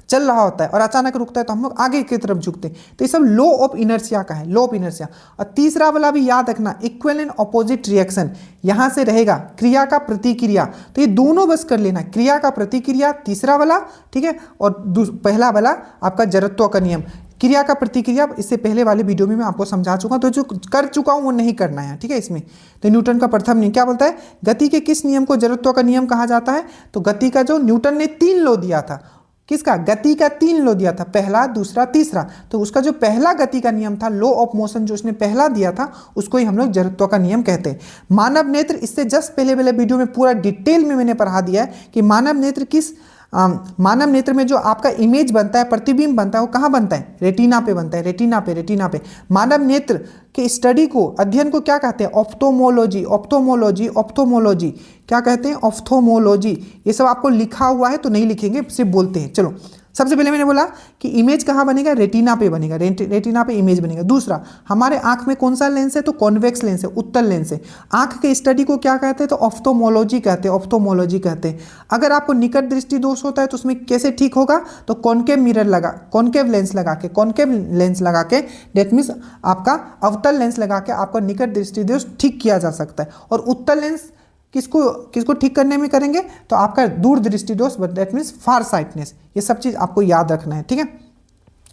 चल रहा होता है और अचानक रुकता है तो हम लोग आगे की तरफ झुकते हैं। तो ये सब लॉ ऑफ इनर्शिया का है, लॉ ऑफ इनर्शिया। और तीसरा वाला भी याद रखना, इक्वल एंड ऑपोजिट रिएक्शन, यहां से रहेगा क्रिया का प्रतिक्रिया। तो ये दोनों बस कर लेना, क्रिया का प्रतिक्रिया तीसरा वाला, ठीक है, और पहला वाला आपका जड़त्व का नियम। क्रिया का प्रतिक्रिया इससे पहले वाले वीडियो में मैं आपको समझा चुका हूं, तो जो कर चुका हूं वो नहीं करना है। ठीक है, इसमें तो न्यूटन का प्रथम नियम क्या बोलता है, गति के किस नियम को जड़त्व का नियम कहा जाता है, तो गति का जो न्यूटन ने 3 लॉ दिया था, किसका, गति का 3 लॉ दिया था, पहला, दूसरा, तीसरा। तो उसका जो पहला गति का नियम था, लॉ ऑफ मोशन, जो उसने पहला दिया था, उसको ही हम लोग जड़त्व का नियम कहते हैं। मानव नेत्र, इससे जस्ट पहले वाले वीडियो में पूरा डिटेल में मैंने पढ़ा दिया है कि मानव नेत्र किस मानव नेत्र में जो आपका इमेज बनता है, प्रतिबिंब बनता है, वो कहाँ बनता है, रेटिना पे बनता है, रेटिना पे, रेटिना पे। मानव नेत्र के स्टडी को, अध्ययन को क्या कहते हैं, ऑप्थोमोलॉजी, ऑप्थोमोलॉजी, ऑप्थोमोलॉजी क्या कहते हैं, ऑप्थोमोलॉजी। ये सब आपको लिखा हुआ है तो नहीं लिखेंगे, सिर्फ बोलते हैं। चलो, सबसे पहले मैंने बोला कि इमेज कहाँ बनेगा, रेटिना पे बनेगा, रेटिना पे इमेज बनेगा। दूसरा, हमारे आंख में कौन सा लेंस है, तो कॉन्वेक्स लेंस है, उत्तल लेंस है। आंख के स्टडी को क्या कहते हैं, तो ऑप्थोमोलॉजी कहते हैं, ऑप्थोमोलॉजी कहते हैं। अगर आपको निकट दृष्टि दोष होता है तो उसमें कैसे ठीक होगा, तो कॉनकेव मिरर लगा, कॉनकेव लेंस लगा के, कॉनकेव लेंस लगा के, डेट मीन्स आपका अवतल लेंस लगा के आपका निकट दृष्टि दोष ठीक किया जा सकता है। और उत्तल लेंस किसको ठीक करने में करेंगे, तो आपका दूर दृष्टि दोष, दैट मीन्स फार साइटनेस। ये सब चीज आपको याद रखना है। ठीक है,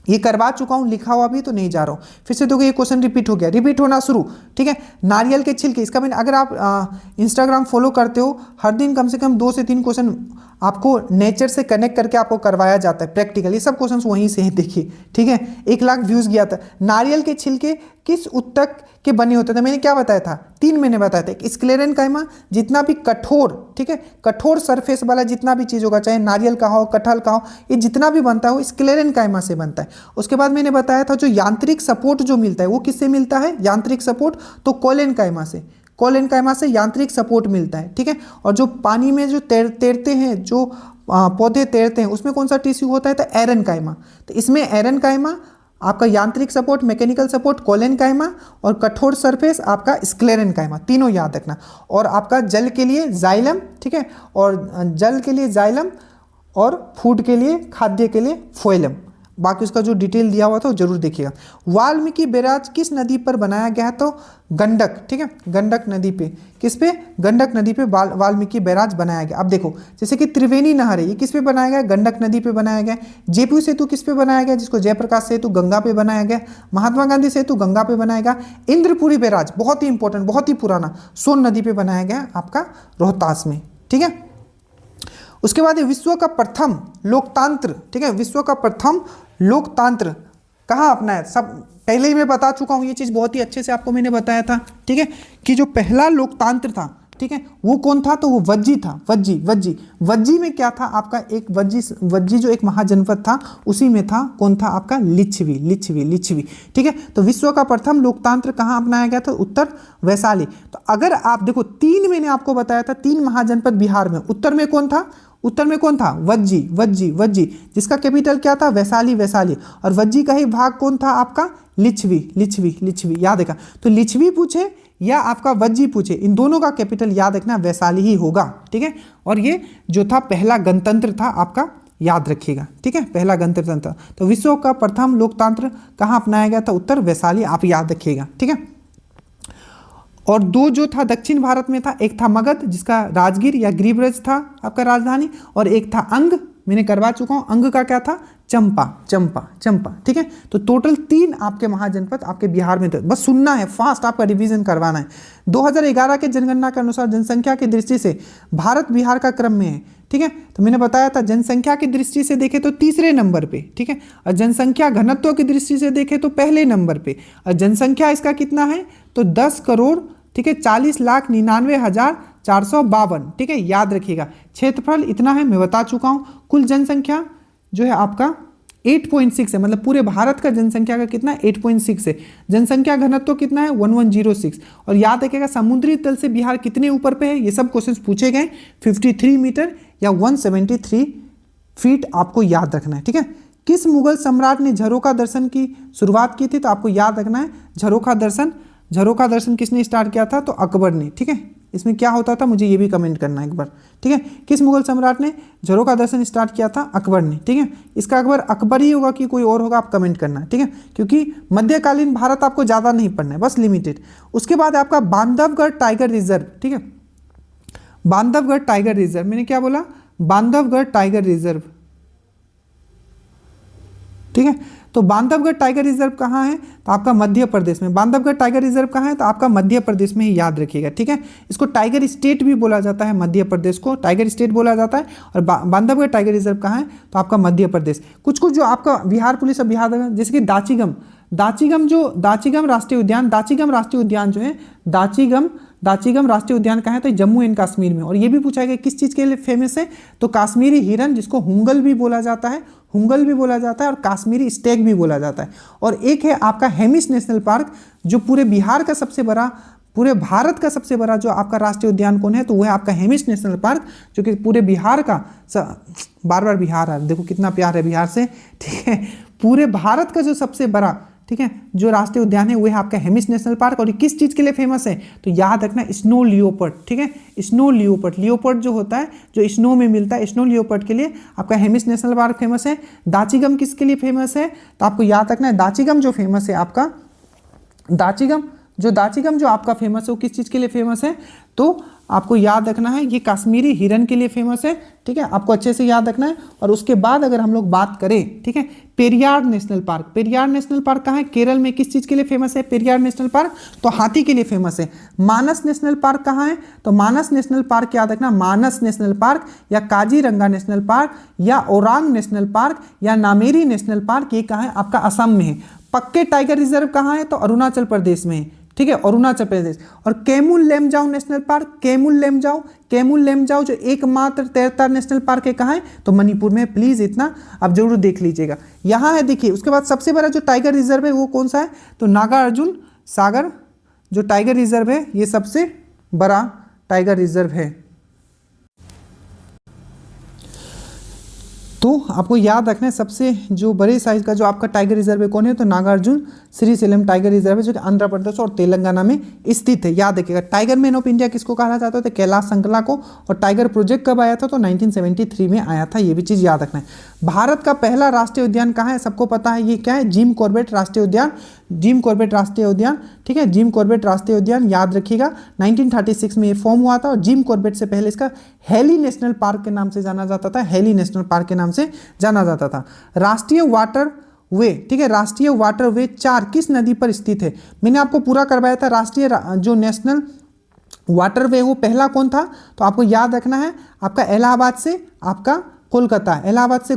ये करवा चुका हूं, लिखा हुआ भी तो नहीं जा रहा हूं, फिर से देखो ये क्वेश्चन रिपीट हो गया, रिपीट होना शुरू। ठीक है, नारियल के छिलके, इसका मैंने, अगर आप इंस्टाग्राम फॉलो करते हो, हर दिन कम से कम 2 से 3 क्वेश्चन आपको नेचर से कनेक्ट करके आपको करवाया जाता है प्रैक्टिकल। ये सब क्वेश्चन वहीं से ही देखिए। ठीक है, 1 लाख व्यूज गया था। नारियल के छिलके किस उत्तक के बने होते थे, मैंने क्या बताया था, 3 मैंने बताया था। एक स्क्लेरेनकाइमा, जितना भी कठोर, ठीक है, कठोर सरफेस वाला जितना भी चीज होगा, चाहे नारियल का हो, कटहल का हो, ये जितना भी बनता है वो स्क्लेरेनकाइमा से बनता है। उसके बाद मैंने बताया था जो यांत्रिक सपोर्ट जो मिलता है वो किससे मिलता है, यांत्रिक सपोर्ट, तो कोलेनकाइमा से, कोलेनकाइमा से यांत्रिक सपोर्ट मिलता है। ठीक है, और जो पानी में जो तैरते हैं, जो पौधे तैरते हैं, उसमें कौन सा टिश्यू होता है, तो एरेनकाइमा। तो इसमें एरेनकाइमा आपका यांत्रिक सपोर्ट, मैकेनिकल सपोर्ट कोलेनकाइमा, और कठोर सरफेस आपका स्क्लेरेनकाइमा, तीनों याद रखना। और आपका जल के लिए जाइलम, ठीक है, और जल के लिए जाइलम, और फूड के लिए, खाद्य के लिए फोइलम। बाकी उसका जो डिटेल दिया हुआ था वो जरूर देखिएगा। वाल्मीकि बैराज किस नदी पर बनाया गया है, तो गंडक। ठीक है, गंडक नदी पे, किस पे, गंडक नदी पे वाल्मीकि बैराज बनाया गया। अब देखो, जैसे कि त्रिवेणी नहर है, ये किस पे बनाया गया, गंडक नदी पे बनाया गया। जयपुर सेतु किस पे बनाया गया, जिसको जयप्रकाश सेतु, गंगा पे बनाया गया। महात्मा गांधी सेतु गंगा पे बनाया गया। इंद्रपुरी बैराज बहुत ही इंपॉर्टेंट, बहुत ही पुराना, सोन नदी पे बनाया गया आपका रोहतास में। ठीक है, उसके बाद विश्व का प्रथम लोकतंत्र, ठीक है, विश्व का प्रथम लोकतंत्र कहाँ अपनाया, सब पहले ही मैं बता चुका हूँ, ये चीज़ बहुत ही अच्छे से आपको मैंने बताया था। ठीक है, कि जो पहला लोकतंत्र था, ठीक है, वो कौन था, तो वो वज्जी था, वज्जी में क्या था आपका, एक वज्जी जो एक महाजनपद था, उसी में था, कौन था आपका, लिच्छवी। ठीक है, तो विश्व का प्रथम लोकतंत्र कहाँ अपनाया गया था, उत्तर वैशाली। तो अगर आप देखो, 3 मैंने आपको बताया था, 3 महाजनपद बिहार में, उत्तर में कौन था, वज्जी, जिसका कैपिटल क्या था, वैशाली, और वज्जी का ही भाग कौन था आपका, लिच्छवी, याद रखा। तो लिच्छवी पूछे या आपका वज्जी पूछे, इन दोनों का कैपिटल याद रखना वैशाली ही होगा। ठीक है, और ये जो था पहला गणतंत्र था आपका, याद रखिएगा। ठीक है, पहला गणतंत्र। तो विश्व का प्रथम लोकतंत्र कहाँ अपनाया गया था, उत्तर वैशाली, आप याद रखिएगा। ठीक है, और 2 जो था दक्षिण भारत में था, एक था मगध, जिसका राजगीर या गिरिब्रज था आपका राजधानी, और एक था अंग, मैंने करवा चुका हूँ। अंग का क्या था, चंपा, चंपा, चंपा, ठीक है। तो टोटल 3 आपके महाजनपद आपके बिहार में थे, बस सुनना है, फास्ट आपका रिवीजन करवाना है। 2011 के जनगणना के अनुसार जनसंख्या की दृष्टि से भारत बिहार का क्रम में है, ठीक है। तो मैंने बताया था जनसंख्या की दृष्टि से देखें तो तीसरे नंबर पे, ठीक है, और जनसंख्या घनत्व की दृष्टि से देखें तो पहले नंबर पे, और जनसंख्या इसका कितना है तो 10 करोड़, ठीक है, 40,99,452, ठीक है, याद रखिएगा। क्षेत्रफल इतना है, मैं बता चुका हूं। कुल जनसंख्या जो है आपका 8.6 है, मतलब पूरे भारत का जनसंख्या का कितना 8.6 है। जनसंख्या घनत्व कितना है 1106। और याद रखिएगा समुद्री तल से बिहार कितने ऊपर पे है, ये सब क्वेश्चंस पूछे गए। 53 मीटर या 173 फीट आपको याद रखना है, ठीक है। किस मुगल सम्राट ने झरोखा दर्शन की शुरुआत की थी, तो आपको याद रखना है झरोखा दर्शन किसने स्टार्ट किया था, तो अकबर ने, ठीक है। इसमें क्या होता था मुझे ये भी कमेंट करना है एक बार, ठीक है। किस मुगल सम्राट ने झरोखा दर्शन स्टार्ट किया था, अकबर ने, ठीक है। इसका अकबर ही होगा कि कोई और होगा, आप कमेंट करना है, ठीक है, क्योंकि मध्यकालीन भारत आपको ज़्यादा नहीं पढ़ना है, बस लिमिटेड। उसके बाद आपका बांधवगढ़ टाइगर रिजर्व, ठीक है, बांधवगढ़ टाइगर रिजर्व, मैंने क्या बोला, बांधवगढ़ टाइगर रिजर्व, ठीक है। तो बांधवगढ़ टाइगर रिजर्व कहाँ है, तो आपका मध्य प्रदेश में। बांधवगढ़ टाइगर रिजर्व कहाँ है, तो आपका मध्य प्रदेश में ही, याद रखिएगा, ठीक है। इसको टाइगर स्टेट भी बोला जाता है, मध्य प्रदेश को टाइगर स्टेट बोला जाता है। और बांधवगढ़ टाइगर रिजर्व कहाँ है, तो आपका मध्य प्रदेश। कुछ जो आपका बिहार पुलिस और बिहार, जैसे कि दाचीगम राष्ट्रीय उद्यान जो है, दाचीगम राष्ट्रीय उद्यान कहाँ है, तो जम्मू एंड कश्मीर में। और ये भी पूछा गया किस चीज़ के लिए फेमस है, तो काश्मीरी हिरन, जिसको हुंगल भी बोला जाता है, और काश्मीरी स्टेग भी बोला जाता है। और एक है आपका हेमिस नेशनल पार्क, जो पूरे भारत का सबसे बड़ा जो आपका राष्ट्रीय उद्यान कौन है, तो वह है आपका हेमिस नेशनल पार्क, जो कि पूरे बिहार का बार बिहार है, देखो कितना प्यार है बिहार से, ठीक है। पूरे भारत का जो सबसे बड़ा, ठीक है, जो राष्ट्रीय उद्यान है वो है आपका हेमिस नेशनल पार्क। और किस चीज़ के लिए फेमस है, तो याद रखना स्नो लियोपर्ड, ठीक है, स्नो लियोपर्ड जो होता है, जो स्नो में मिलता है, स्नो लियोपर्ड के लिए आपका हेमिस नेशनल पार्क फेमस है। दाचीगम किसके लिए फेमस है, तो आपको याद रखना है दाचीगम जो फेमस है आपका, दाचीगम जो आपका फेमस है वो किस चीज़ के लिए फेमस है, तो आपको याद रखना है ये काश्मीरी हिरन के लिए फेमस है, ठीक है, आपको अच्छे से याद रखना है। और उसके बाद अगर हम लोग बात करें, ठीक है, पेरियार नेशनल पार्क कहाँ है, केरल में। किस चीज़ के लिए फेमस है पेरियार नेशनल पार्क, तो हाथी के लिए फेमस है। मानस नेशनल पार्क कहाँ है, तो मानस नेशनल पार्क याद रखना, मानस नेशनल पार्क या काजीरंगा नेशनल पार्क या ओरांग नेशनल पार्क या नामेरी नेशनल पार्क, ये कहाँ है, आपका असम में है। पक्के टाइगर रिजर्व कहाँ है, तो अरुणाचल प्रदेश में है, ठीक है, अरुणाचल प्रदेश। और केमुल लेमजाओ नेशनल पार्क, केमुल लेमजाओ जो एकमात्र तैरता नेशनल पार्क है, कहाँ है, तो मणिपुर में। प्लीज इतना आप जरूर देख लीजिएगा, यहाँ है, देखिए। उसके बाद सबसे बड़ा जो टाइगर रिजर्व है वो कौन सा है, तो नागार्जुन सागर जो टाइगर रिजर्व है, ये सबसे बड़ा टाइगर रिजर्व है। तो आपको याद रखना है सबसे जो बड़े साइज का जो आपका टाइगर रिजर्व है कौन है, तो नागार्जुन श्रीशैलम टाइगर रिजर्व है, जो कि आंध्र प्रदेश और तेलंगाना में स्थित है। याद रखिएगा। टाइगर मैन ऑफ इंडिया किसको कहा जाता है, तो कैलाश संकला को। और टाइगर प्रोजेक्ट कब आया था, तो 1973 में आया था, ये भी चीज़ याद रखना है। भारत का पहला राष्ट्रीय उद्यान कहाँ है, सबको पता है, ये क्या है, जिम कॉर्बेट राष्ट्रीय उद्यान, ठीक है, जिम कॉर्बेट राष्ट्रीय उद्यान, याद रखिएगा। 1936 में ये फॉर्म हुआ था। और जिम कॉर्बेट से पहले इसका हेली नेशनल पार्क के नाम से जाना जाता था, हेली नेशनल पार्क के नाम से जाना जाता था। राष्ट्रीय वाटर वे, ठीक है, राष्ट्रीय वाटर वे 4 किस नदी पर स्थित है, मैंने आपको पूरा करवाया था। राष्ट्रीय जो नेशनल वाटर वे वो पहला कौन था, तो आपको याद रखना है आपका इलाहाबाद से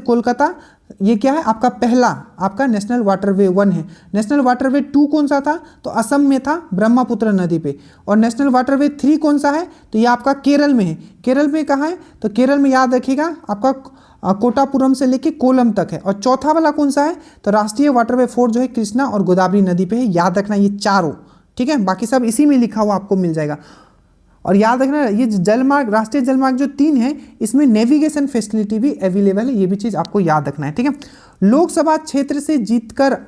कोलकाता, ये क्या है आपका पहला आपका नेशनल वाटरवे 1 है। नेशनल वाटरवे 2 कौन सा था, तो असम में था, ब्रह्मपुत्र नदी पे। और नेशनल वाटरवे 3 कौन सा है, तो ये आपका केरल में है। केरल में कहाँ है, तो केरल में याद रखिएगा आपका कोटापुरम से लेके कोलम तक है। और चौथा वाला कौन सा है, तो राष्ट्रीय वाटरवे 4 जो है कृष्णा और गोदावरी नदी पे है। याद रखना ये चारों, ठीक है, बाकी सब इसी में लिखा हुआ आपको मिल जाएगा। और याद रखना ये जलमार्ग, राष्ट्रीय जलमार्ग जो 3 है, इसमें नेविगेशन फैसिलिटी भी अवेलेबल है, ये भी चीज़ आपको याद रखना है, ठीक है। लोकसभा क्षेत्र से जीतकर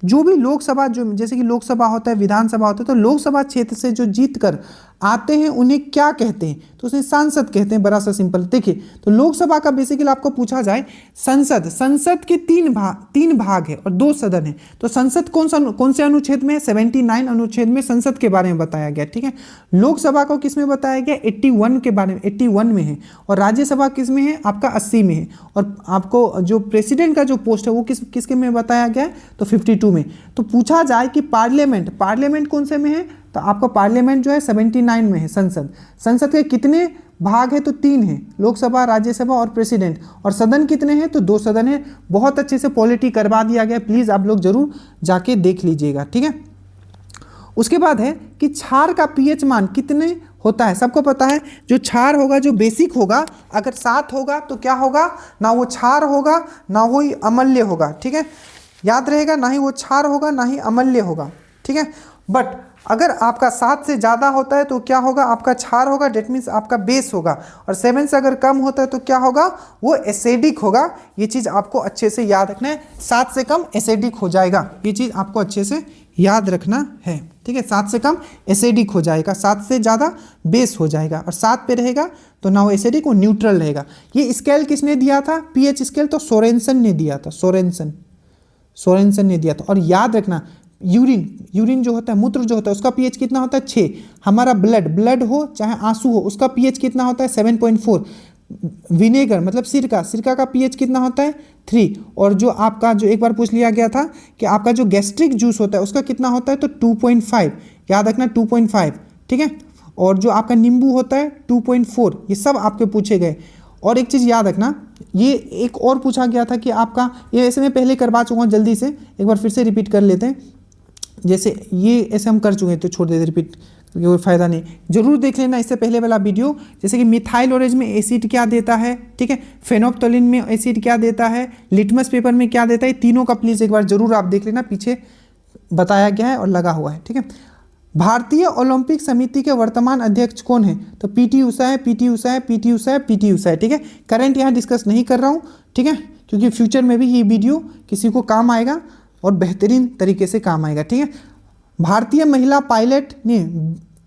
जो भी लोकसभा, जो जैसे कि लोकसभा होता है, विधानसभा होता है, तो लोकसभा क्षेत्र से जो जीतकर आते हैं उन्हें क्या कहते हैं, तो उसे सांसद कहते हैं। बड़ा सा सिंपल। देखिए तो लोकसभा का बेसिकली आपको पूछा जाए, संसद के तीन भाग है और 2 सदन है। तो संसद कौन से अनुच्छेद में है? 79 अनुच्छेद में संसद के बारे में बताया गया, ठीक है। लोकसभा को किस में बताया गया? 81 के बारे में, 81 में है। और राज्यसभा किस में है? आपका 80 में है। और आपको जो प्रेसिडेंट का जो पोस्ट है वो किसके में बताया गया है? तो 52 में। तो पूछा जाए कि पार्लियामेंट कौन से में है? तो आपका पार्लियामेंट जो है 79 में है। संसद के कितने भाग है? तो 3 है, लोकसभा, राज्यसभा और प्रेसिडेंट। और सदन कितने हैं? तो 2 सदन है। बहुत अच्छे से पॉलिटी करवा दिया गया, प्लीज आप लोग जरूर जाके देख लीजिएगा, ठीक है। उसके बाद है कि क्षार का पीएच मान कितने होता है? सबको पता है जो क्षार होगा, जो बेसिक होगा, अगर 7 होगा तो क्या होगा? ना वो क्षार होगा ना वो ही अम्लीय होगा, ठीक है। याद रहेगा, ना ही वो क्षार होगा ना ही अम्लीय होगा, ठीक है। बट अगर आपका 7 से ज़्यादा होता है तो क्या होगा? आपका क्षार होगा, डेट मीन्स आपका बेस होगा। और 7 से अगर कम होता है तो क्या होगा? वो एसिडिक होगा। ये चीज़ आपको अच्छे से याद रखना है। 7 से कम एसिडिक हो जाएगा, ये चीज़ आपको अच्छे से याद रखना है, ठीक है। 7 से कम एसिडिक हो जाएगा, 7 से ज़्यादा बेस हो जाएगा। और 7 पे रहेगा तो ना वो एसिडिक, वो न्यूट्रल रहेगा। ये स्केल किसने दिया था? पीएच स्केल तो सोरेनसन ने दिया था, सोरेनसन ने दिया था। और याद रखना, यूरिन जो होता है, मूत्र जो होता है, उसका पीएच कितना होता है? 6। हमारा ब्लड हो चाहे आंसू हो, उसका पीएच कितना होता है? 7.4। विनेगर मतलब सिरका का पीएच कितना होता है? 3। और जो आपका जो एक बार पूछ लिया गया था कि आपका जो गैस्ट्रिक जूस होता है उसका कितना होता है? तो 2.5। याद रखना 2.5, ठीक है। और जो आपका नींबू होता है 2.4। ये सब आपके पूछे गए। और एक चीज़ याद रखना, ये एक और पूछा गया था कि आपका, ये ऐसे मैं पहले करवा चुका हूँ, जल्दी से एक बार फिर से रिपीट कर लेते हैं। जैसे ये ऐसे हम कर चुके हैं तो छोड़ देते, रिपीट करके कोई फ़ायदा नहीं। जरूर देख लेना इससे पहले वाला वीडियो। जैसे कि मिथाइल ऑरेंज में एसिड क्या देता है, ठीक है। फेनोप्टोलिन में एसिड क्या देता है, लिटमस पेपर में क्या देता है, तीनों का प्लीज़ एक बार जरूर आप देख लेना, पीछे बताया गया है और लगा हुआ है, ठीक है। भारतीय ओलंपिक समिति के वर्तमान अध्यक्ष कौन है? तो पीटी उषा है, ठीक है। करंट यहाँ डिस्कस नहीं कर रहा हूँ, ठीक है, क्योंकि फ्यूचर में भी ये वीडियो किसी को काम आएगा और बेहतरीन तरीके से काम आएगा, ठीक है। भारतीय महिला पायलट ने,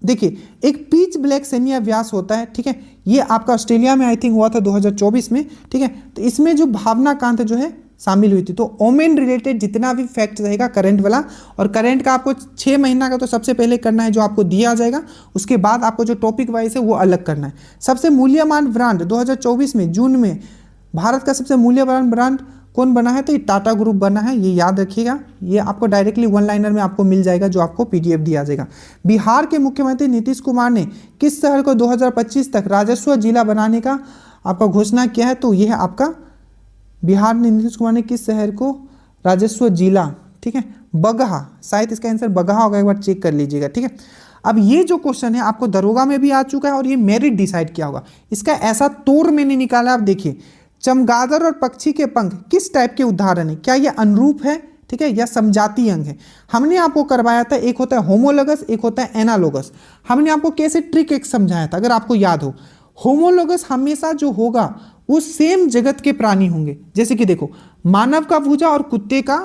देखिए एक पिच ब्लैक सैन्य अभ्यास होता है, ठीक है। ये आपका ऑस्ट्रेलिया में आई थिंक हुआ था 2024 में, ठीक है। तो इसमें जो भावना कांत जो है शामिल हुई थी। तो ओमेन रिलेटेड जितना भी फैक्ट रहेगा करंट वाला, और करंट का आपको 6 महीना का तो सबसे पहले करना है जो आपको दिया जाएगा, उसके बाद आपको जो टॉपिक वाइज है वो अलग करना है। सबसे मूल्यवान ब्रांड 2024 में जून में भारत का सबसे मूल्यवान ब्रांड कौन बना है? तो ये टाटा ग्रुप बना है, ये याद रखिएगा। ये आपको डायरेक्टली 1 लाइनर में आपको मिल जाएगा, जो आपको पीडीएफ दिया जाएगा। बिहार के मुख्यमंत्री नीतीश कुमार ने किस शहर को 2025 तक राजस्व जिला बनाने का आपका घोषणा किया है? तो यह है आपका बिहार ने, नीतीश कुमार ने किस शहर को राजस्व जिला, ठीक है, बगहा, शायद इसका आंसर बगहा होगा, एक बार चेक कर लीजिएगा, ठीक है। अब ये जो क्वेश्चन है आपको दरोगा में भी आ चुका है और ये मेरिट डिसाइड किया होगा। इसका ऐसा तोड़ मैंने निकाला, आप देखिए, चमगादड़ और पक्षी के पंख किस टाइप के उदाहरण है? क्या ये अनुरूप है, ठीक है, या समजातीय अंग है? हमने आपको करवाया था, एक होता है होमोलोगस, एक होता है एनालोगस। हमने आपको कैसे ट्रिक एक समझाया था, अगर आपको याद हो। होमोलोगस हमेशा जो होगा वो सेम जगत के प्राणी होंगे। जैसे कि देखो, मानव का भुजा और कुत्ते का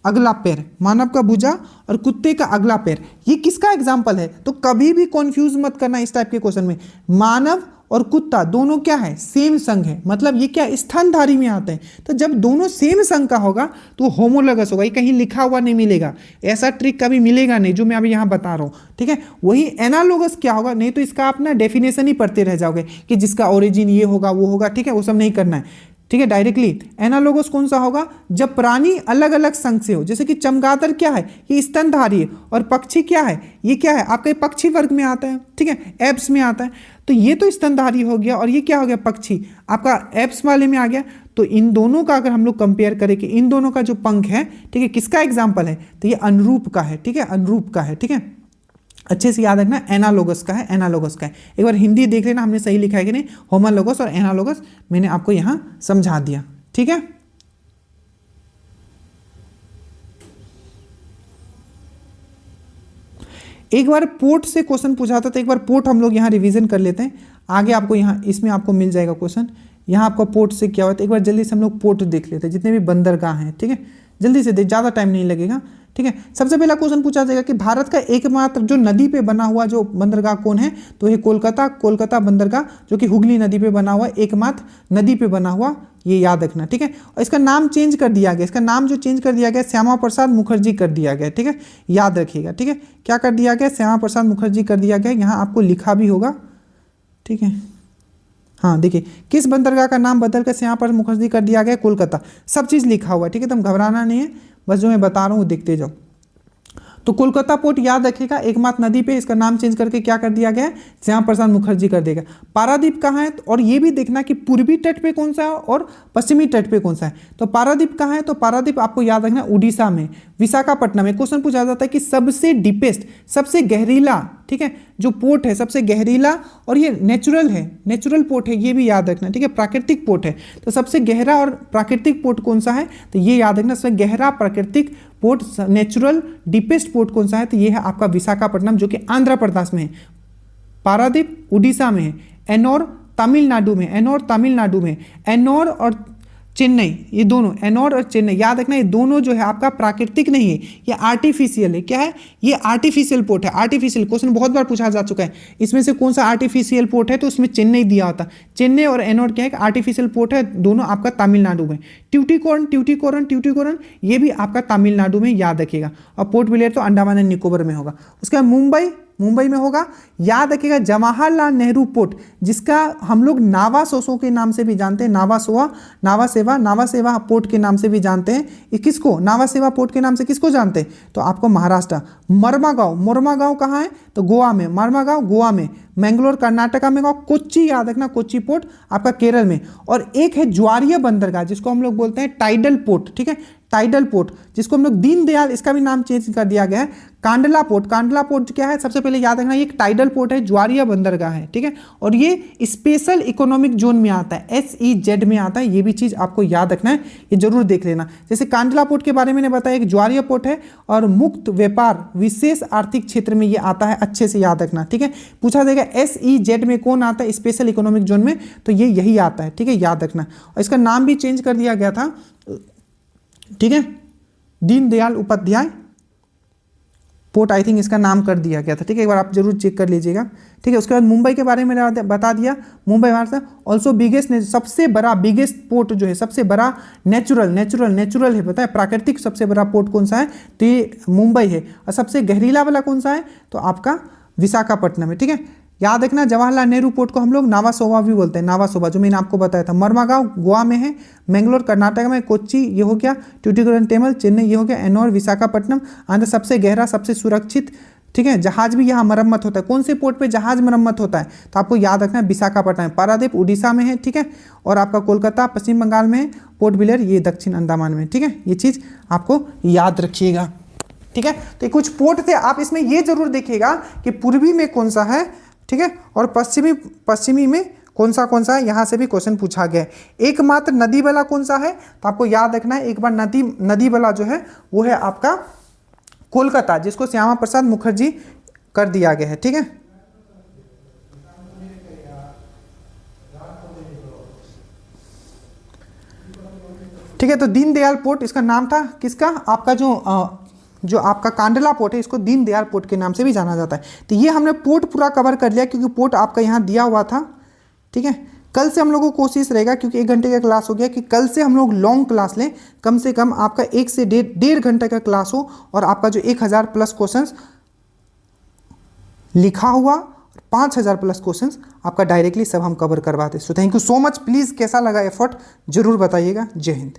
अगला पैर, मानव का भुजा और कुत्ते का अगला पैर, ये किसका एग्जाम्पल है? तो कभी भी कंफ्यूज मत करना इस टाइप के क्वेश्चन में। मानव और कुत्ता दोनों क्या है? सेम संघ है, मतलब ये क्या स्तनधारी में आते हैं। तो जब दोनों सेम संघ का होगा तो होमोलोगस होगा। ये कहीं लिखा हुआ नहीं मिलेगा, ऐसा ट्रिक कभी मिलेगा नहीं जो मैं अभी यहाँ बता रहा हूँ, ठीक है। वही एनालोगस क्या होगा? नहीं तो इसका आप ना डेफिनेशन ही पढ़ते रह जाओगे कि जिसका ओरिजिन ये होगा वो होगा, ठीक है, वो सब नहीं करना है, ठीक है। डायरेक्टली एनालोगस कौन सा होगा? जब प्राणी अलग अलग संघ से हो। जैसे कि चमगादड़ क्या है? ये स्तनधारी है। और पक्षी क्या है? ये क्या है? आपके पक्षी वर्ग में आता है, ठीक है, एप्स में आता है। तो ये तो स्तनधारी हो गया, और ये क्या हो गया? पक्षी, आपका एप्स वाले में आ गया। तो इन दोनों का अगर हम लोग कंपेयर करें कि इन दोनों का जो पंख है, ठीक है, किसका एग्जाम्पल है? तो ये अनुरूप का है, ठीक है, अनुरूप का है, ठीक है। अच्छे से याद रखना, एनालोगस का है, एनालोगस का है। एक बार हिंदी देख लेना, हमने सही लिखा है कि नहीं। होमोलोगस और एनालोगस मैंने आपको यहां समझा दिया, ठीक है। एक बार पोर्ट से क्वेश्चन पूछा था, तो एक बार पोर्ट हम लोग यहाँ रिवीजन कर लेते हैं। आगे आपको यहाँ इसमें आपको मिल जाएगा क्वेश्चन। यहाँ आपका पोर्ट से क्या होता है, एक बार जल्दी से हम लोग पोर्ट देख लेते हैं, जितने भी बंदरगाह हैं, ठीक है, जल्दी से देख, ज़्यादा टाइम नहीं लगेगा, ठीक है। सबसे पहला क्वेश्चन पूछा जाएगा कि भारत का एकमात्र जो नदी पे बना हुआ जो बंदरगाह कौन है, तो ये कोलकाता बंदरगाह, जो कि हुगली नदी पे बना हुआ एकमात्र नदी पे बना हुआ, ये याद रखना, ठीक है। और इसका नाम चेंज कर दिया गया, इसका नाम जो चेंज कर दिया गया श्यामा प्रसाद मुखर्जी कर दिया गया, ठीक है, याद रखिएगा, ठीक है। क्या कर दिया गया, श्यामा प्रसाद मुखर्जी कर दिया गया, यहाँ आपको लिखा भी होगा, ठीक है। हाँ देखिए, किस बंदरगाह का नाम बदलकर श्यामा प्रसाद मुखर्जी कर दिया गया, कोलकाता, सब चीज़ लिखा हुआ है, ठीक है, तुम घबराना नहीं है, बस जो मैं बता रहा हूँ देखते जाओ। तो कोलकाता पोर्ट याद रखिएगा, एकमात्र नदी पे, इसका नाम चेंज करके क्या कर दिया गया, श्यामा प्रसाद मुखर्जी कर देगा। पारादीप कहाँ है, और ये भी देखना कि पूर्वी तट पे कौन सा है और पश्चिमी तट पे कौन सा है। तो पारादीप कहाँ है, तो पारादीप आपको याद रखना उड़ीसा में, विशाखापट्टनम में। क्वेश्चन पूछा जाता है कि सबसे डीपेस्ट, सबसे गहरीला, ठीक है, जो पोर्ट है सबसे गहरीला, और ये नेचुरल है, नेचुरल पोर्ट है, ये भी याद रखना, ठीक है, प्राकृतिक पोर्ट है। तो सबसे गहरा और प्राकृतिक पोर्ट कौन सा है, तो ये याद रखना, सबसे गहरा प्राकृतिक पोर्ट, नेचुरल डीपेस्ट पोर्ट कौन सा है, तो ये है आपका विशाखापट्टनम, जो कि आंध्र प्रदेश में है। पारादीप उड़ीसा में है। एनोर तमिलनाडु में, एनोर तमिलनाडु में, एनोर और चेन्नई, ये दोनों, एनोर और चेन्नई, याद रखना, ये दोनों जो है आपका प्राकृतिक नहीं है, ये आर्टिफिशियल है। क्या है, ये आर्टिफिशियल पोर्ट है, आर्टिफिशियल। क्वेश्चन बहुत बार पूछा जा चुका है, इसमें से कौन सा आर्टिफिशियल पोर्ट है, तो उसमें चेन्नई दिया होता। चेन्नई और एनोर क्या है, आर्टिफिशियल पोर्ट है, दोनों आपका तमिलनाडु में। ट्यूटिकोरन ये भी आपका तमिलनाडु में, याद रखिएगा। और पोर्ट ब्लेयर तो अंडमान एंड निकोबार में होगा। उसके बाद मुंबई में होगा, याद रखिएगा, जवाहरलाल नेहरू पोर्ट, जिसका हम लोग नावा सोसो के नाम से भी जानते हैं, नावा सेवा पोर्ट के नाम से भी जानते हैं। किसको, नावा सेवा पोर्ट के नाम से किसको जानते हैं, तो आपको महाराष्ट्र। मोरमागांव कहाँ है, तो गोवा में, मरमागांव गोवा में, मैंगलोर कर्नाटका में, कोच्चि याद रखना, कोच्चि पोर्ट आपका केरल में। और एक है ज्वारीय बंदरगाह, जिसको हम लोग बोलते हैं टाइडल पोर्ट, ठीक है, टाइडल पोर्ट, जिसको हम लोग दीनदयाल, इसका भी नाम चेंज कर दिया गया है, कांडला पोर्ट क्या है, सबसे पहले याद रखना, ये एक टाइडल पोर्ट है, ज्वारीय बंदरगाह है, ठीक है। और ये स्पेशल इकोनॉमिक जोन में आता है, SEZ में आता है, ये भी चीज आपको याद रखना है, ये जरूर देख लेना। जैसे कांडला पोर्ट के बारे में बताया, एक ज्वारीय पोर्ट है और मुक्त व्यापार विशेष आर्थिक क्षेत्र में ये आता है, अच्छे से याद रखना, ठीक है। पूछा जाएगा SEZ में कौन आता है, स्पेशल इकोनॉमिक जोन में, तो ये यही आता है, ठीक है, याद रखना। और इसका नाम भी चेंज कर दिया गया था, ठीक है, Deendayal Upadhyaya port, I think इसका नाम कर दिया गया था, ठीक है, एक बार आप जरूर चेक कर लीजिएगा, ठीक है। उसके बाद मुंबई के बारे में बता दिया, मुंबई भारत से ऑल्सो बिगेस्ट, सबसे बड़ा बिगेस्ट पोर्ट जो है, सबसे बड़ा नेचुरल है, पता है, प्राकृतिक सबसे बड़ा पोर्ट कौन सा है, तो ये मुंबई है। और सबसे गहरीला वाला कौन सा है, तो आपका विशाखापट्टनम है, ठीक है। याद रखना, जवाहरलाल नेहरू पोर्ट को हम लोग नावासोवा भी बोलते हैं, नावासोवा, जो मैंने आपको बताया था। मरमागांव गोवा में है, मैंगलोर कर्नाटक में, कोच्चि ये हो गया, ट्यूटिकोरन टेमल चेन्नई ये हो गया, एनोर विशाखापट्टनम आंध्र, सबसे गहरा सबसे सुरक्षित, ठीक है। जहाज भी यहाँ मरम्मत होता है, कौन से पोर्ट पे जहाज मरम्मत होता है, तो आपको याद रखना है विशाखापट्टनम। पारादीप उड़ीसा में है, ठीक है, और आपका कोलकाता पश्चिम बंगाल में है, पोर्ट ब्लेयर ये दक्षिण अंडमान में, ठीक है। ये चीज़ आपको याद रखिएगा, ठीक है। तो कुछ पोर्ट थे, आप इसमें ये जरूर देखिएगा कि पूर्वी में कौन सा है, ठीक है, और पश्चिमी में कौन सा है, यहाँ से भी क्वेश्चन पूछा गया है। एकमात्र नदी वाला कौन सा है, तो आपको याद रखना है, एक बार नदी वाला जो है वो है आपका कोलकाता, जिसको श्यामा प्रसाद मुखर्जी कर दिया गया है, ठीक है। ठीक है, तो दीनदयाल पोर्ट इसका नाम था, किसका, आपका जो आपका कांडला पोर्ट है, इसको दीनदयाल पोर्ट के नाम से भी जाना जाता है। तो ये हमने पोर्ट पूरा कवर कर लिया, क्योंकि पोर्ट आपका यहाँ दिया हुआ था, ठीक है। कल से हम लोगों को कोशिश रहेगा, क्योंकि 1 घंटे का क्लास हो गया, कि कल से हम लोग लॉन्ग क्लास लें, कम से कम आपका 1 से 1.5 घंटे का क्लास हो, और आपका जो 1000 प्लस क्वेश्चन लिखा हुआ, 5000 प्लस क्वेश्चन आपका डायरेक्टली सब हम कवर करवाते। So thank you so much. Please कैसा लगा एफर्ट जरूर बताइएगा। जय हिंद।